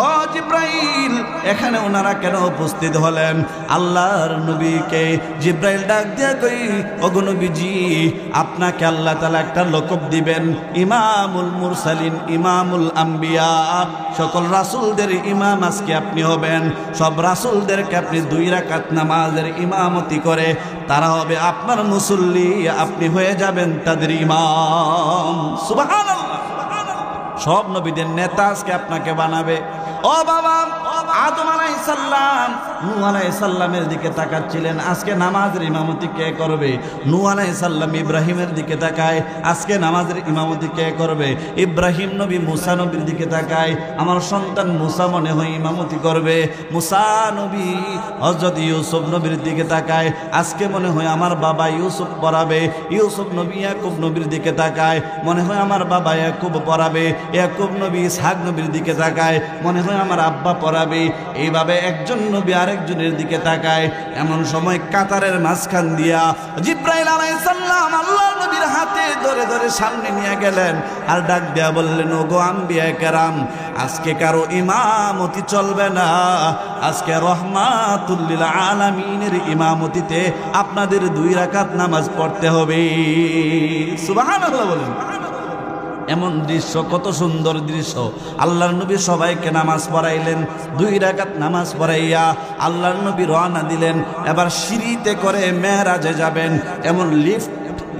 ও জিব্রাইল, এখানে ওনারা কেন উপস্থিত হলেন? আল্লাহর নবীকে জিব্রাইল ডাক দিয়ে কই, ওগো নবীজি, আপনাকে আল্লাহ তাআলা একটা লকব দিবেন, ইমামুল মুরসালিন, ইমামুল আম্বিয়া, সকল রাসূলদের ইমাম আজকে আপনি হবেন। সব রাসূলদেরকে আপনি 2 রাকাত নামাজের ইমামতি করে তারা হবে আপনার মুসল্লি, আপনি হয়ে যাবেন তাদের ইমাম। সুবহানাল্লাহ। সব নবীদের নেতা আজকে আপনাকে বানাবে। ও বাবা, আদম আলাইহিস সালাম নূহ আলাইহিস সালামের দিকে তাকাচ্ছিলেন, আজকে নামাজের ইমামতি কে করবে? নূহ আলাইহিস সালাম ইব্রাহিমের দিকে তাকায়, আজকে নামাজের ইমামতি কে করবে? ইব্রাহিম নবী মুসা নবীর দিকে তাকায়, আমার সন্তান মুসা মনে হয় ইমামতি করবে। মুসা নবী হযরত ইউসুফ নবীর দিকে তাকায়, আজকে মনে হয় আমার বাবা ইউসুফ পড়াবে। ইউসুফ নবী ইয়াকুব নবীর দিকে তাকায়, মনে হয় আমার বাবা ইয়াকুব পড়াবে। ইয়াকুব নবী ইসহাক নবীর দিকে তাকায়, মনে হয় আমার আব্বা পড়াবে। এইভাবে একজন নবী আরেকজনের দিকে তাকায়। এমন সময় কাতারের মাঝখান দিয়া জিব্রাইল আলাইহিস সালাম আল্লাহর নবীর হাতে ধরে ধরে সামনে নিয়ে গেলেন আর ডাক দেয়া বললেন, ওগো আম্বিয়া কেরাম, আজকে কারো ইমামতি চলবে না, আজকে রহমাতুল লিল আলামিনের ইমামতিতে আপনাদের 2 রাকাত নামাজ পড়তে হবে। সুবহানাল্লাহ বলেন। এমন দৃশ্য, কত সুন্দর দৃশ্য। আল্লাহর নবী সবাইকে নামাজ পড়াইলেন। 2 রাকাত নামাজ পড়াইয়া আল্লাহর নবী রওনা দিলেন। এবার সিঁড়িতে করে মেরাজে যাবেন। এমন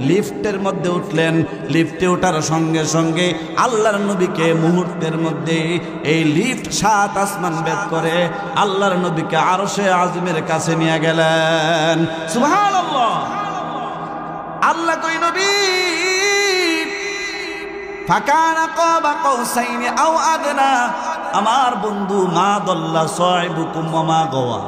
লিফটের মধ্যে উঠলেন। লিফটে ওঠার সঙ্গে সঙ্গে আল্লাহর নবীকে মুহূর্তের মধ্যে এই লিফট 7 আসমান ভেদ করে আল্লাহর নবীকে আরশে আযমের কাছে নিয়ে গেলেন। সুবহানাল্লাহ। আল্লাহ কই নবী ফাকানা কাবা কাউসাইনি আও আদনা, আমার বন্ধু মা দল্লা সাইবুকুম ওয়া মা গাওয়া,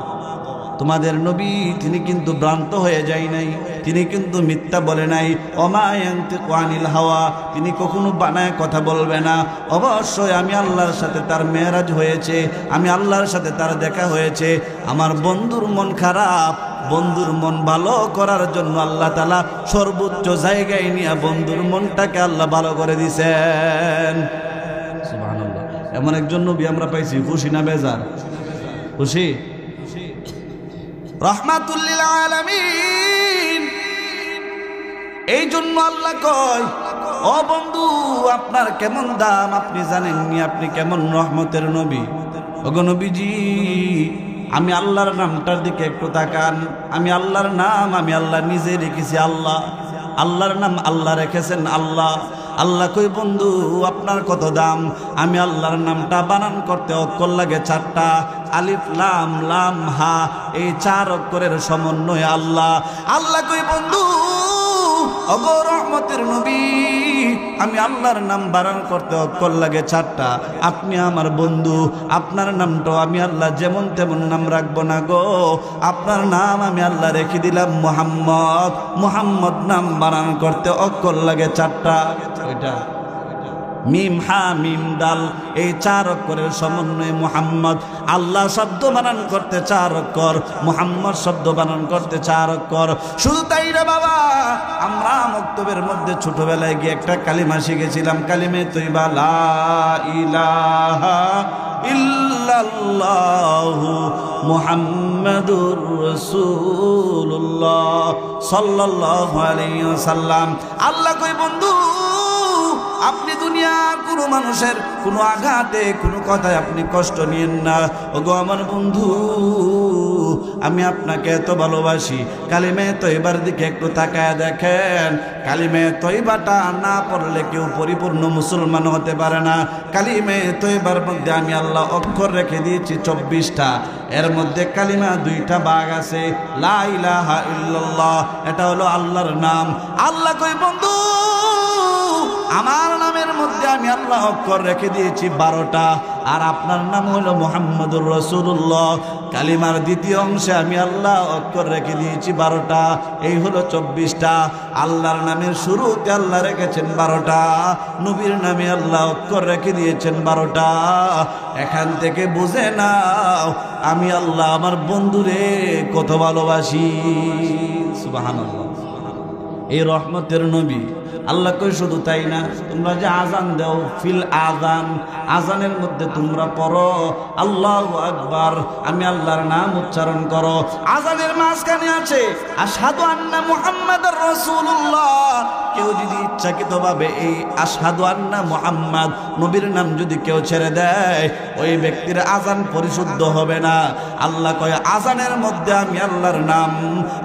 তোমাদের নবী তিনি কিন্তু ভ্রান্ত হয়ে যায় নাই, তিনি কিন্তু মিথ্যা বলে নাই। ওমা ইয়ানতিকু আনিল হাওয়া, তিনি কখনো বানায় কথা বলবে না। অবশ্যই আমি আল্লাহর সাথে তার মেরাজ হয়েছে, আমি আল্লাহর সাথে তার দেখা হয়েছে। আমার বন্ধুর মন খারাপ, বন্ধুর মন ভালো করার জন্য আল্লাহ তাআলা সর্বোচ্চ জায়গায় নিয়ে বন্ধুর মনটাকে আল্লাহ ভালো করে দিয়েছেন। সুবহানাল্লাহ। এমন একজন নবী আমরা পাইছি, খুশি না বেজার? খুশি। রাহমাতুল লিল আলামিন। এই জন্য আল্লাহ কয়, ও বন্ধু, আপনার কেমন দাম আপনি জানেননি, আপনি কেমন রহমতের নবী। ওগো নবীজি, আমি আল্লাহর নামটার দিকে একটু তাকান। আমি আল্লাহর নাম আমি আল্লাহ নিজে রেখেছি। আল্লাহ, আল্লাহর নাম আল্লাহ রেখেছেন আল্লাহ। আল্লাহ কই, বন্ধু আপনার কত দাম? আমি আল্লাহর নামটা বানান করতে অক্ষর লাগে 4টা, আলিফ লাম লাম হা, এই 4 অক্ষরের সমন্বয়ে আল্লাহ। আল্লাহ কই, বন্ধু ওগো রহমতের নবী, আমি আল্লাহর নাম বানান করতে অক্ষর লাগে 4টা। আপনি আমার বন্ধু, আপনার নামটাও আমি আল্লাহ যেমন তেমন নাম রাখবো না গো। আপনার নাম আমি আল্লাহ রেখে দিলাম মুহাম্মদ। মুহাম্মদ নাম বানান করতে অক্ষর লাগে 4টা। ওইটা মিম হা মিম দাল, এই 4 অক্ষরের সমন্বয়ে মুহাম্মদ। আল্লাহ শব্দ বানান করতে 4 অক্ষর, মুহাম্মদ শব্দ বানান করতে 4 অক্ষর। শুধু তাই রে বাবা, আমরা মক্তবের মধ্যে ছোটবেলায় গিয়ে একটা কালিমা শিখেছিলাম, কালিমে তৈবা লা ইলাহা ইল্লাল্লাহু মুহাম্মাদুর রাসূলুল্লাহ সাল্লাল্লাহু আলাইহি ওয়াসাল্লাম। আল্লাহ কই বন্ধু আপনি দুনিয়ার কোনো মানুষের কোনো আঘাতে কোনো কথায় আপনি কষ্ট নিয়েন না। ওগো আমার বন্ধু আমি আপনাকে এত ভালোবাসি, কালিমে তয়বার দিকে একটু তাকায় দেখেন। কালিমে তয়বাটা না পড়লে কেউ পরিপূর্ণ মুসলমান হতে পারে না। কালিমে তয়বার মধ্যে আমি আল্লাহ অক্ষর রেখে দিয়েছি 24টা। এর মধ্যে কালিমা 2টা ভাগ আছে। লা ইলাহা ইল্লাল্লাহ এটা হলো আল্লাহর নাম। আল্লাহ কই বন্ধু আমার নামের মধ্যে আমি আল্লাহ অক্ষর রেখে দিয়েছি 12টা, আর আপনার নাম হলো মুহাম্মদুর রাসূলুল্লাহ। কালিমার দ্বিতীয় অংশে আমি আল্লাহ অক্ষর রেখে দিয়েছি 12টা, এই হলো 24টা। আল্লাহর নামের শুরুতে আল্লাহ রেখেছেন 12টা, নবীর নামে আল্লাহ অক্ষর রেখে দিয়েছেন 12টা। এখান থেকে বুঝে নাও আমি আল্লাহ আমার বন্ধুরে কত ভালোবাসি। সুবহানাল্লাহ। এই রহমতের নবী আল্লাহ কই শুধু তাই না, তোমরা যে আজান দাও ফিল আজান, আজানের মধ্যে তোমরা পড়ো আল্লাহু আকবার, আমি আল্লাহর নাম উচ্চারণ করো। আজানের মাঝখানে আছে আশহাদু আন্না মুহাম্মাদুর রাসূলুল্লাহ। কেউ যদি ইচ্ছাকৃতভাবে এই আশহাদু আন্না মুহাম্মাদ নবীর নাম যদি কেউ ছেড়ে দেয় ওই ব্যক্তির আজান পরিশুদ্ধ হবে না। আল্লাহ কয় আজানের মধ্যে আমি আল্লাহর নাম,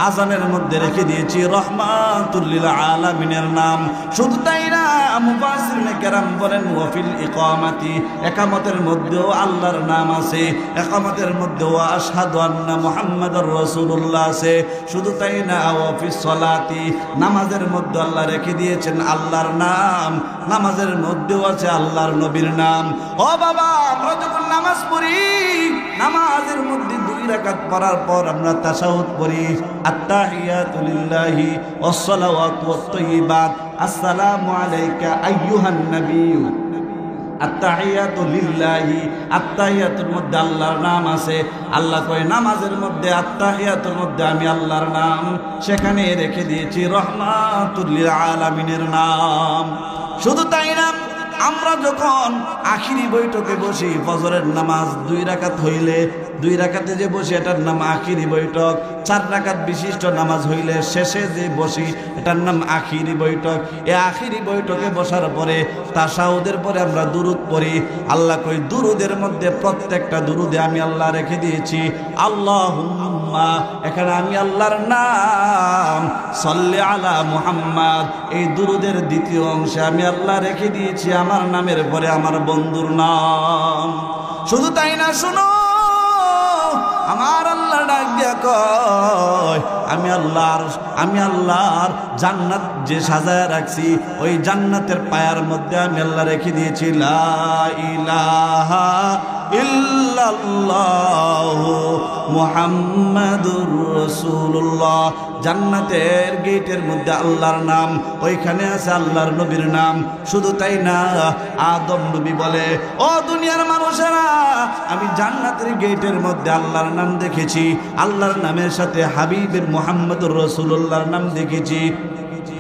আজানের মধ্যে রেখে দিয়েছি রহমাতুল লিল আলামিনের নাম। শুধু তাই না, মুফাসসিরিনে কেরাম বলেন ওয়াফিল ইকামাতি, ইকামতের মধ্যেও আল্লাহর নাম আছে, ইকামতের মধ্যেও আশহাদু আন্না মুহাম্মাদুর রাসূলুল্লাহ আছে। শুধু তাই না, ওয়াফিস সালাতি, নামাজের মধ্যে আল্লাহ রেখে দিয়েছেন আল্লাহর নাম, নামাজের মধ্যেও আছে আল্লাহর নবীর নাম। ও বাবা, আমরা যখন নামাজ পড়ি নামাজের মধ্যে 2 রাকাত পড়ার পর আমরা তাশাহুদ পড়ি, আত্তাহিয়াতু লিল্লাহি ওয়াস সালাওয়াতু ওয়াত তাইয়্যিবাত, আসসালামু আলাইকা আইয়ুহান নাবিয়্যু। আত্তাহিয়াতু লিল্লাহি, আত্তাহিয়াতুর মধ্যে আল্লাহর নাম আছে। আল্লাহ কয় নামাজের মধ্যে আত্তাহিয়াতুর মধ্যে আমি আল্লাহর নাম, সেখানে রেখে দিয়েছি রহমাতুল লিল আলামিনের নাম। শুধু তাই না, আমরা যখন আখিরি বৈঠকে বসি, ফজরের নামাজ 2 রাকাত হইলে 2 রাকাতে যে বসি এটার নাম আখিরি বৈঠক। 4 রাকাত বিশিষ্ট নামাজ হইলে শেষে যে বসি এটার নাম আখিরি বৈঠক। এই আখিরি বৈঠকে বসার পরে তাশাহুদের পরে আমরা দুরুদ পড়ি। আল্লাহ কই দুরুদের মধ্যে প্রত্যেকটা দুরুদে আমি আল্লাহ রেখে দিয়েছি আল্লাহুম্মা, এখানে আমি আল্লাহর নাম সাল্লি আলা মুহাম্মাদ, এই দুরুদের দ্বিতীয় অংশে আমি আল্লাহ রেখে দিয়েছি আমার নামের পরে আমার বন্ধুর নাম। শুধু তাই না, শুনো আমার আল্লাহ ডাক দিয়া কয় আমি আল্লাহর জান্নাত যে সাজায় রাখছি ওই জান্নাতের পায়ার মধ্যে আমি আল্লাহ রেখে দিয়েছি লা ইলাহা ইল্লাল্লাহু মুহাম্মাদুর রাসূলুল্লাহ। জান্নাতের গেটের মধ্যে আল্লাহর নাম, ওইখানে আছে আল্লাহর নবীর নাম। শুধু তাই না, আদম নবী বলে ও দুনিয়ার মানুষেরা আমি জান্নাতের গেটের মধ্যে আল্লাহর নাম দেখেছি, আল্লাহর নামের সাথে হাবিবের মুহাম্মদুর রাসূলুল্লাহর নাম দেখেছি।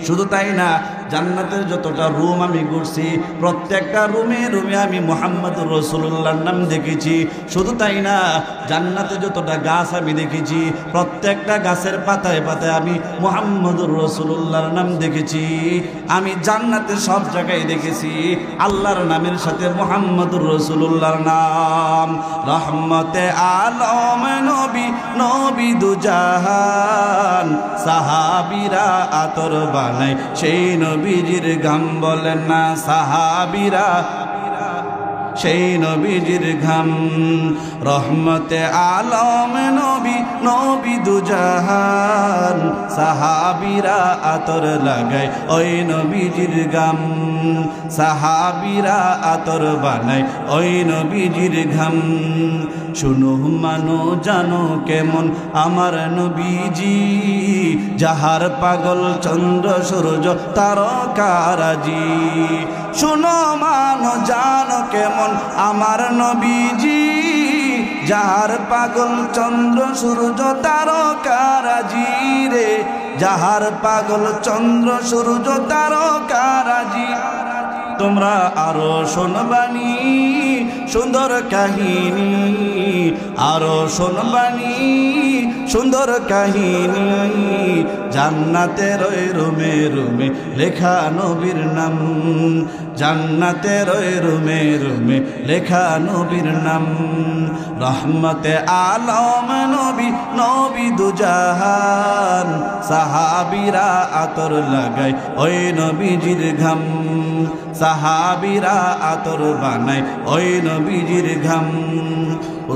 শুধু তাই না, জান্নাতের যতটা রুম আমি ঘুরছি প্রত্যেকটা রুমে রুমে আমি মুহাম্মদুর রাসূলুল্লাহর নাম দেখেছি। শুধু তাই না, জান্নাতে যতটা গাছ আমি দেখেছি প্রত্যেকটা গাছের পাতায় পাতায় আমি মুহাম্মদুর রাসূলুল্লাহর নাম দেখেছি। আমি জান্নাতে সব জায়গায় দেখেছি আল্লাহর নামের সাথে মুহাম্মদুর রাসূলুল্লাহর নাম। রহমতে আলম নবী, নবী দুজাহান, সাহাবীরা আতর বানায় সেই নবীজির ঘাম, বলেন না সাহাবীরা সেই নবীজির ঘাম। রহমতে আলম নবী, নবী দুজাহান, সাহাবীরা আতর লাগায় ওই নবীজির ঘাম, সাহাবীরা আতর বানায় ওই নবীজির ঘাম। শুনো মানো জানো কেমন আমার নবীজি, যাহার পাগল চন্দ্র সূর্য তারকারাজি। শুনো মানো জানো কেমন আমার নবীজি, যাহার পাগল চন্দ্র সূর্য তারকারাজি রে, যাহার পাগল চন্দ্র সূর্য তারকারাজি। তোমরা আরো শোনবানি সুন্দর কাহিনী, আরো শুনবানি সুন্দর কাহিনী। জান্নাতের ওই রুমে রুমে লেখা নবীর নাম, জান্নাতের ওই রুমে রুমে লেখা নবীর নাম। রহমতে আলম নবী, নবী দুজাহান, সাহাবীরা আতর লাগায় ওই নবীজির ঘাম, সাহাবীরা আতর বানায় ওই নবীজির ঘাম।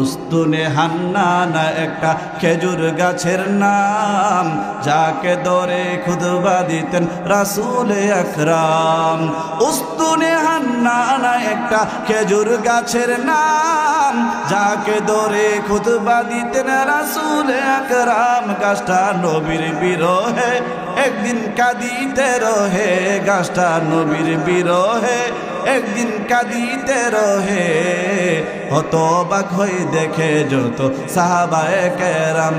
উস্তুনে হান্নানা একটা খেজুর গাছের নাম, যাকে ধরে খুতবা দিতেন রাসূল আকরাম। উস্তুনে হান্নানা একটা খেজুর গাছের নাম, যাকে ধরে খুতবা দিতেন রাসূল আকরাম। গাছটা নবীর বিরহে একদিন কাঁদিতে রহে, গাছটা নবীর বিরহে একদিন কাঁদিতে রহে। হতবাক হয়ে দেখে যত সাহাবায়ে কেরাম,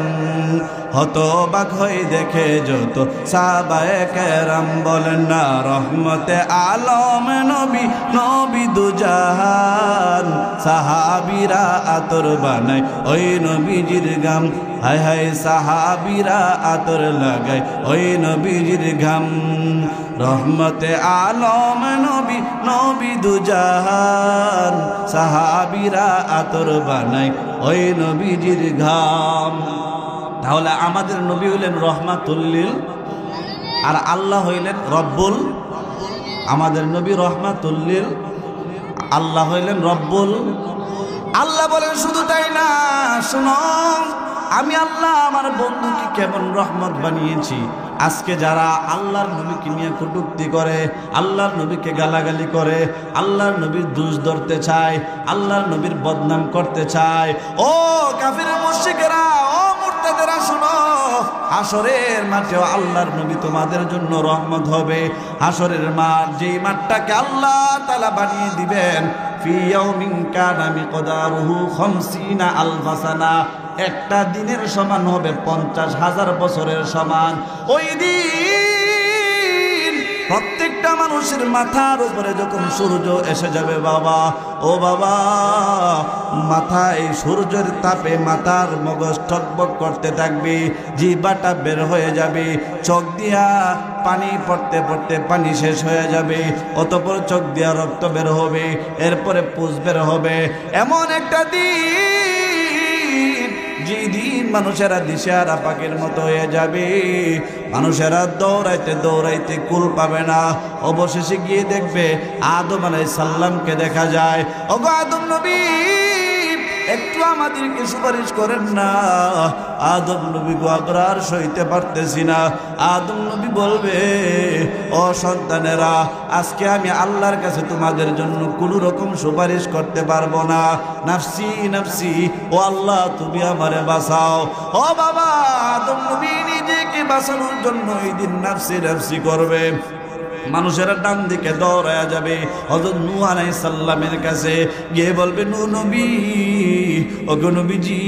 হতবাক হয়ে দেখে যত সাহাবায়ে কেরাম। বলেন না রহমতে আলম নবী, নবী দুজাহান, সাহাবীরা আতর বানায় ওই নবীজির গাম। হায় হায় সাহাবীরা আতর লাগায় ওই নবীজির ঘাম। রহমতে আলম নবী, নবী দুজাহান, সাহাবীরা আতর বানায় ওই নবীজির ঘাম। তাহলে আমাদের নবী হইলেন রহমাতুল্লিল, আর আল্লাহ হইলেন রব্বুল। আমাদের নবী রহমাতুল্লিল, আল্লাহ হইলেন রব্বুল। আল্লাহ বলেন শুধু তাই না, শুনো আমি আল্লাহ আমার বন্ধুকে কেমন রহমত বানিয়েছি। আজকে যারা আল্লাহর নবীকে নিয়ে কটূক্তি করে, আল্লাহর নবীকে গালাগালি করে, আল্লাহর নবীর দোষ ধরতে চায়, আল্লাহর নবীর বদনাম করতে চায়, ও কাফির মুশরিকেরা, ও মুরতাদেরা শোনো, হাসরের মাঠেও আল্লাহর নবী তোমাদের জন্য রহমত হবে। হাসরের মাঠ, যেই মাঠটাকে আল্লাহ তাআলা বানিয়ে দিবেন, ফি ইয়াউমিন কানা মিকদারুহু 50 আলফা সানা, একটা দিনের সমান হবে 50,000 বছরের সমান। ওই দিন প্রত্যেকটা মানুষের মাথার উপরে যখন সূর্য এসে যাবে বাবা, ও বাবা, মাথায় সূর্যের তাপে মাথার মগজ টকবক করতে থাকবে, জিহ্বাটা বের হয়ে যাবে, চোখ দিয়া পানি পড়তে পড়তে পানি শেষ হয়ে যাবে, অতঃপর চোখ দিয়া রক্ত বের হবে, এরপরে পুষ বের হবে। এমন একটা দিন, যেদিন মানুষেরা দিশেহারা পাখির মতো হয়ে যাবে, মানুষেরা দৌড়াইতে দৌড়াইতে কুল পাবে না। অবশেষে গিয়ে দেখবে আদম আলাইহিস সালামকে দেখা যায়। ওগো আদম নবী, একটু আমাদেরকে সুপারিশ করেন না। আদম নবী গো, আমরা আর সইতে পারতেছি না। আদম নবী বলবে, ও সন্তানেরা, আজকে আমি আল্লাহর কাছে তোমাদের জন্য কোনো রকম সুপারিশ করতে পারবো না। নাফসি নাফসি, ও আল্লাহ তুমি আমারে বাঁচাও। ও বাবা, আদম নবী নিজেকে বাঁচানোর জন্য এই দিন নাফসি নাফসি করবে। মানুষেরা ডান দিকে দৌড়ায়া যাবে হযরত নূহ আলাইহিস সালামের কাছে, গিয়ে বলবে, নূহ নবী, ওগো নবীজি,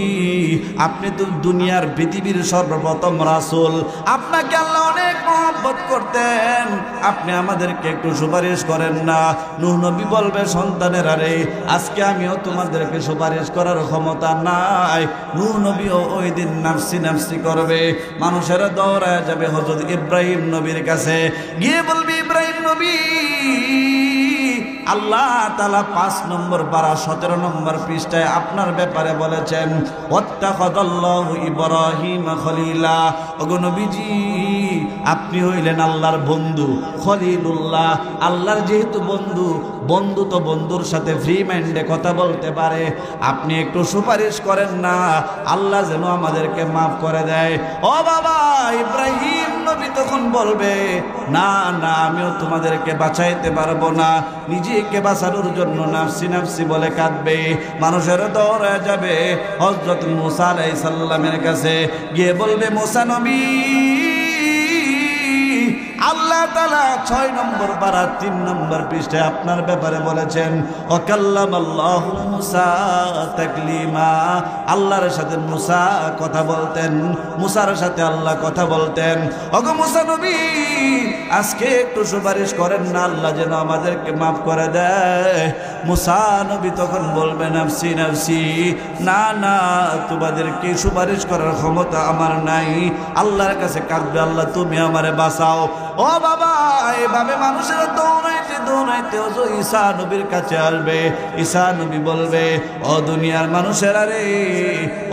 আপনি তো দুনিয়ার পৃথিবীর সর্বপ্রথম রাসূল, আপনাকে আল্লাহ অনেক মহব্বত করতেন, আপনি আমাদেরকে একটু সুপারিশ করেন না। নূহ নবী বলবে, সন্তানেরা রে, আজকে আমিও তোমাদেরকে সুপারিশ করার ক্ষমতা নাই। নূহ নবীও ওই দিন নাফসি নাফসি করবে। মানুষেরা দৌড়ায়া যাবে হযরত ইব্রাহিম নবীর কাছে, গিয়ে বলবে, ইব্রাহিম নবী, আল্লাহ তাআলা 5 নম্বর পারা 17 নম্বর পৃষ্ঠায় আপনার ব্যাপারে বলেছেন, ওয়াত্তাখাযাল্লাহু ইব্রাহিম খলিলা। ওগো নবীজি, আপনি হইলেন আল্লাহর বন্ধু, খলিলুল্লাহ। আল্লাহর যেহেতু বন্ধু, বন্ধু তো বন্ধুর সাথে ফ্রি মাইন্ডে কথা বলতে পারে। আপনি একটু সুপারিশ করেন না, আল্লাহ যেন আমাদেরকে মাফ করে দেয়। ও বাবা, ইব্রাহিম নবী তখন বলবে, না না, আমিও তোমাদেরকে বাঁচাইতে পারবো না। নিজেকে বাঁচানোর জন্য নাফসি নাফসি বলে কাঁদবে। মানুষের দৌড়ে যাবে হযরত মূসা আলাইহিস সালামের কাছে, গিয়ে বলবে, মূসা নবী, আল্লাহ তাআলা 6 নম্বর পারা 3 নম্বর পৃষ্ঠায় আপনার ব্যাপারে বলেছেন ওয়াকাল্লামাল্লাহু মুসা তাকলিমা। আল্লাহর সাথে মুসা কথা বলতেন, মুসার সাথে আল্লাহ কথা বলতেন। ওগো মুসা নবী, আজকে একটু সুপারিশ করেন না, আল্লাহ যেন আমাদেরকে মাফ করে দেয়। মুসা নবী তখন বলবেন নাফসি নাফসি, না না, তোমাদেরকে সুপারিশ করার ক্ষমতা আমার নাই। আল্লাহর কাছে কাঁদবে, আল্লাহ তুমি আমারে বাঁচাও। ও বাবা, এভাবে মানুষের দৌড়াইতে দৌড়াইতে ঈসা নবীর কাছে আসবে। ঈসা নবী বলবে, ও দুনিয়ার মানুষেরা রে,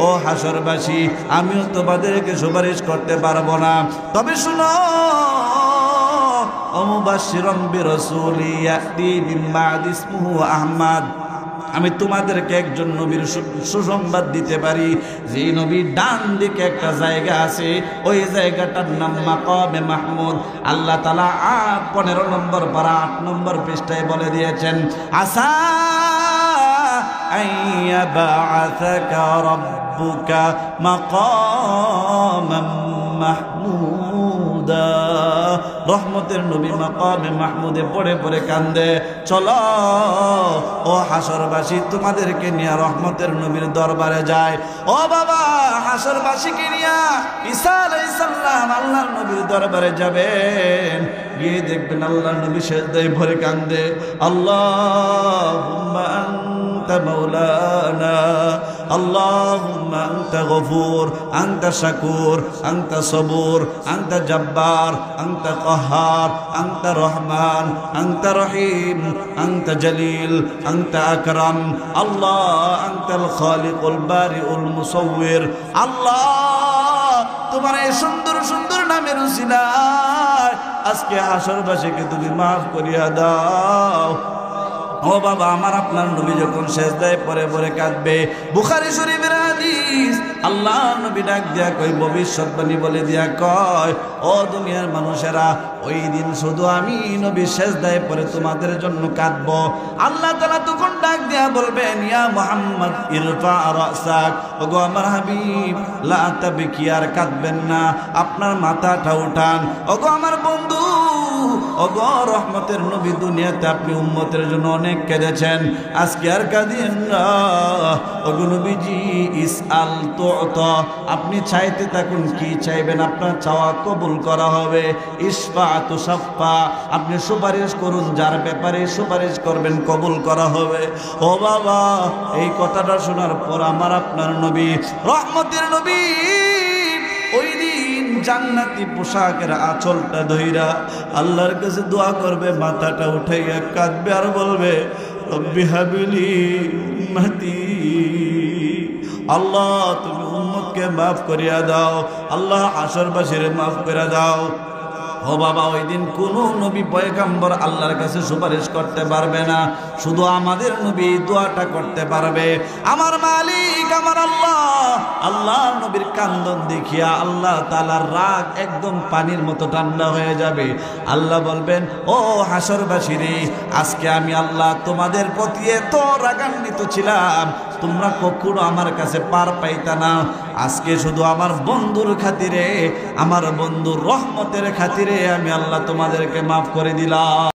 ও হাসরবাসী, আমিও তোমাদেরকে সুপারিশ করতে পারবো না, তবে শুনো, মুবাশশিরাম বিরাসূলি ইয়াতি মিন বা'দি ইসমুহু আহমদ, আমি তোমাদেরকে একজন নবীর সুসংবাদ দিতে পারি। যে নবীর ডান দিকে একটা জায়গা আছে, ওই জায়গাটার নাম মাকামে মাহমুদ। আল্লাহ তাআলা 15 নম্বর পারা 8 নম্বর পৃষ্ঠায় বলে দিয়েছেন, আসা আইয়াবা'আসাকা রাব্বুকা মাকামান মাহমুদা। রহমতের নবী মাকামে মাহমুদে পড়ে পড়ে কান্দে। চলো ও হাসরবাসী, তোমাদেরকে নিয়ে রহমতের নবীর দরবারে যায়। ও বাবা, হাসরবাসীকে নিয়ে ঈসা আলাইহিস সালাম আল্লাহর নবীর দরবারে যাবেন। গিয়ে দেখবেন আল্লাহর নবী সিজদায় পড়ে কান্দে, আল্লাহুম্মা আনতা মাওলানা, আল্লাহুম্মা আনতা গফুর, আনতা শাকুর, আনতা সবুর, আনতা জব্বার, আনতা কাহার, আনতা রহমান, আনতা রহিম, আনতা জলিল, আনতা আকরাম, আল্লাহ আনতাল খালিকুল বারিউল মুসাউবির। আল্লাহ, তোমার এই সুন্দর সুন্দর নামের উসিলায় আজকে হাসরবাসীকে তুমি মাফ করিয়া দাও। ও বাবা আমার, আপনার নবী যখন সিজদায় পড়ে পড়ে কাঁদবে, বুখারী শরীফের হাদিস, আল্লাহ নবী ডাক দিয়া কই, ভবিষ্যৎবাণী বলে দিয়া কয়, ও দুনিয়ার মানুষেরা, ওই দিন শুধু আমি নবী সিজদায় পড়ে তোমাদের জন্য কাঁদবো। আল্লাহ তাআলা তখন ডাক দিয়া বলবেন, ইয়া মুহাম্মদ ইরফা রাসাক, ওগো আমার হাবিব, লা তাবকি, আর কাঁদবেন না, আপনার মাথাটা উঠান। ওগো আমার বন্ধু, ওগো রহমতের নবী, দুনিয়াতে আপনি উম্মতের জন্য অনেক কেঁদেছেন, আজকে আর কাঁদিয়েন না। ওগো নবীজি, ইসআল তু'তা, আপনি চাইতে থাকুন, কি চাইবেন আপনার চাওয়া কবুল করা হবে। ইশফা তুশাফা, আপনি সুপারিশ করুন, যার ব্যাপারে সুপারিশ করবেন কবুল করা হবে। ও বাবা, এই কথাটা শোনার পর আমার আপনার নবী, রহমতের নবী, ওই দিন জান্নাতি পোশাকের আঁচলটা ধইরা আল্লাহর কাছে দোয়া করবে, মাথাটা উঠাইয়া কাঁদবে আর বলবে, রব্বি হাবিলি উম্মতি, আল্লাহ তুমি উম্মতকে মাফ করিয়া দাও, আল্লাহ হাসরবাসীরে মাফ করে দাও। ও বাবা, ওই দিন কোনো নবী পয়গম্বর আল্লাহর কাছে সুপারিশ করতে পারবে না, শুধু আমাদের নবী দোয়াটা করতে পারবে। আমার মালিক আমার আল্লাহ, আল্লাহ নবীর কান্দন দেখিয়া আল্লাহ তাআলার রাগ একদম পানির মতো ঠান্ডা হয়ে যাবে। আল্লাহ বলবেন, ও হাসরবাসীরে, আজকে আমি আল্লাহ তোমাদের প্রতি এত রাগান্বিত ছিলাম, তোমরা কখনো আমার কাছে পার পাইতা না, আজকে শুধু আমার বন্ধুর খাতিরে, আমার বন্ধুর রহমতের খাতিরে আমি আল্লাহ তোমাদেরকে মাফ করে দিলাম।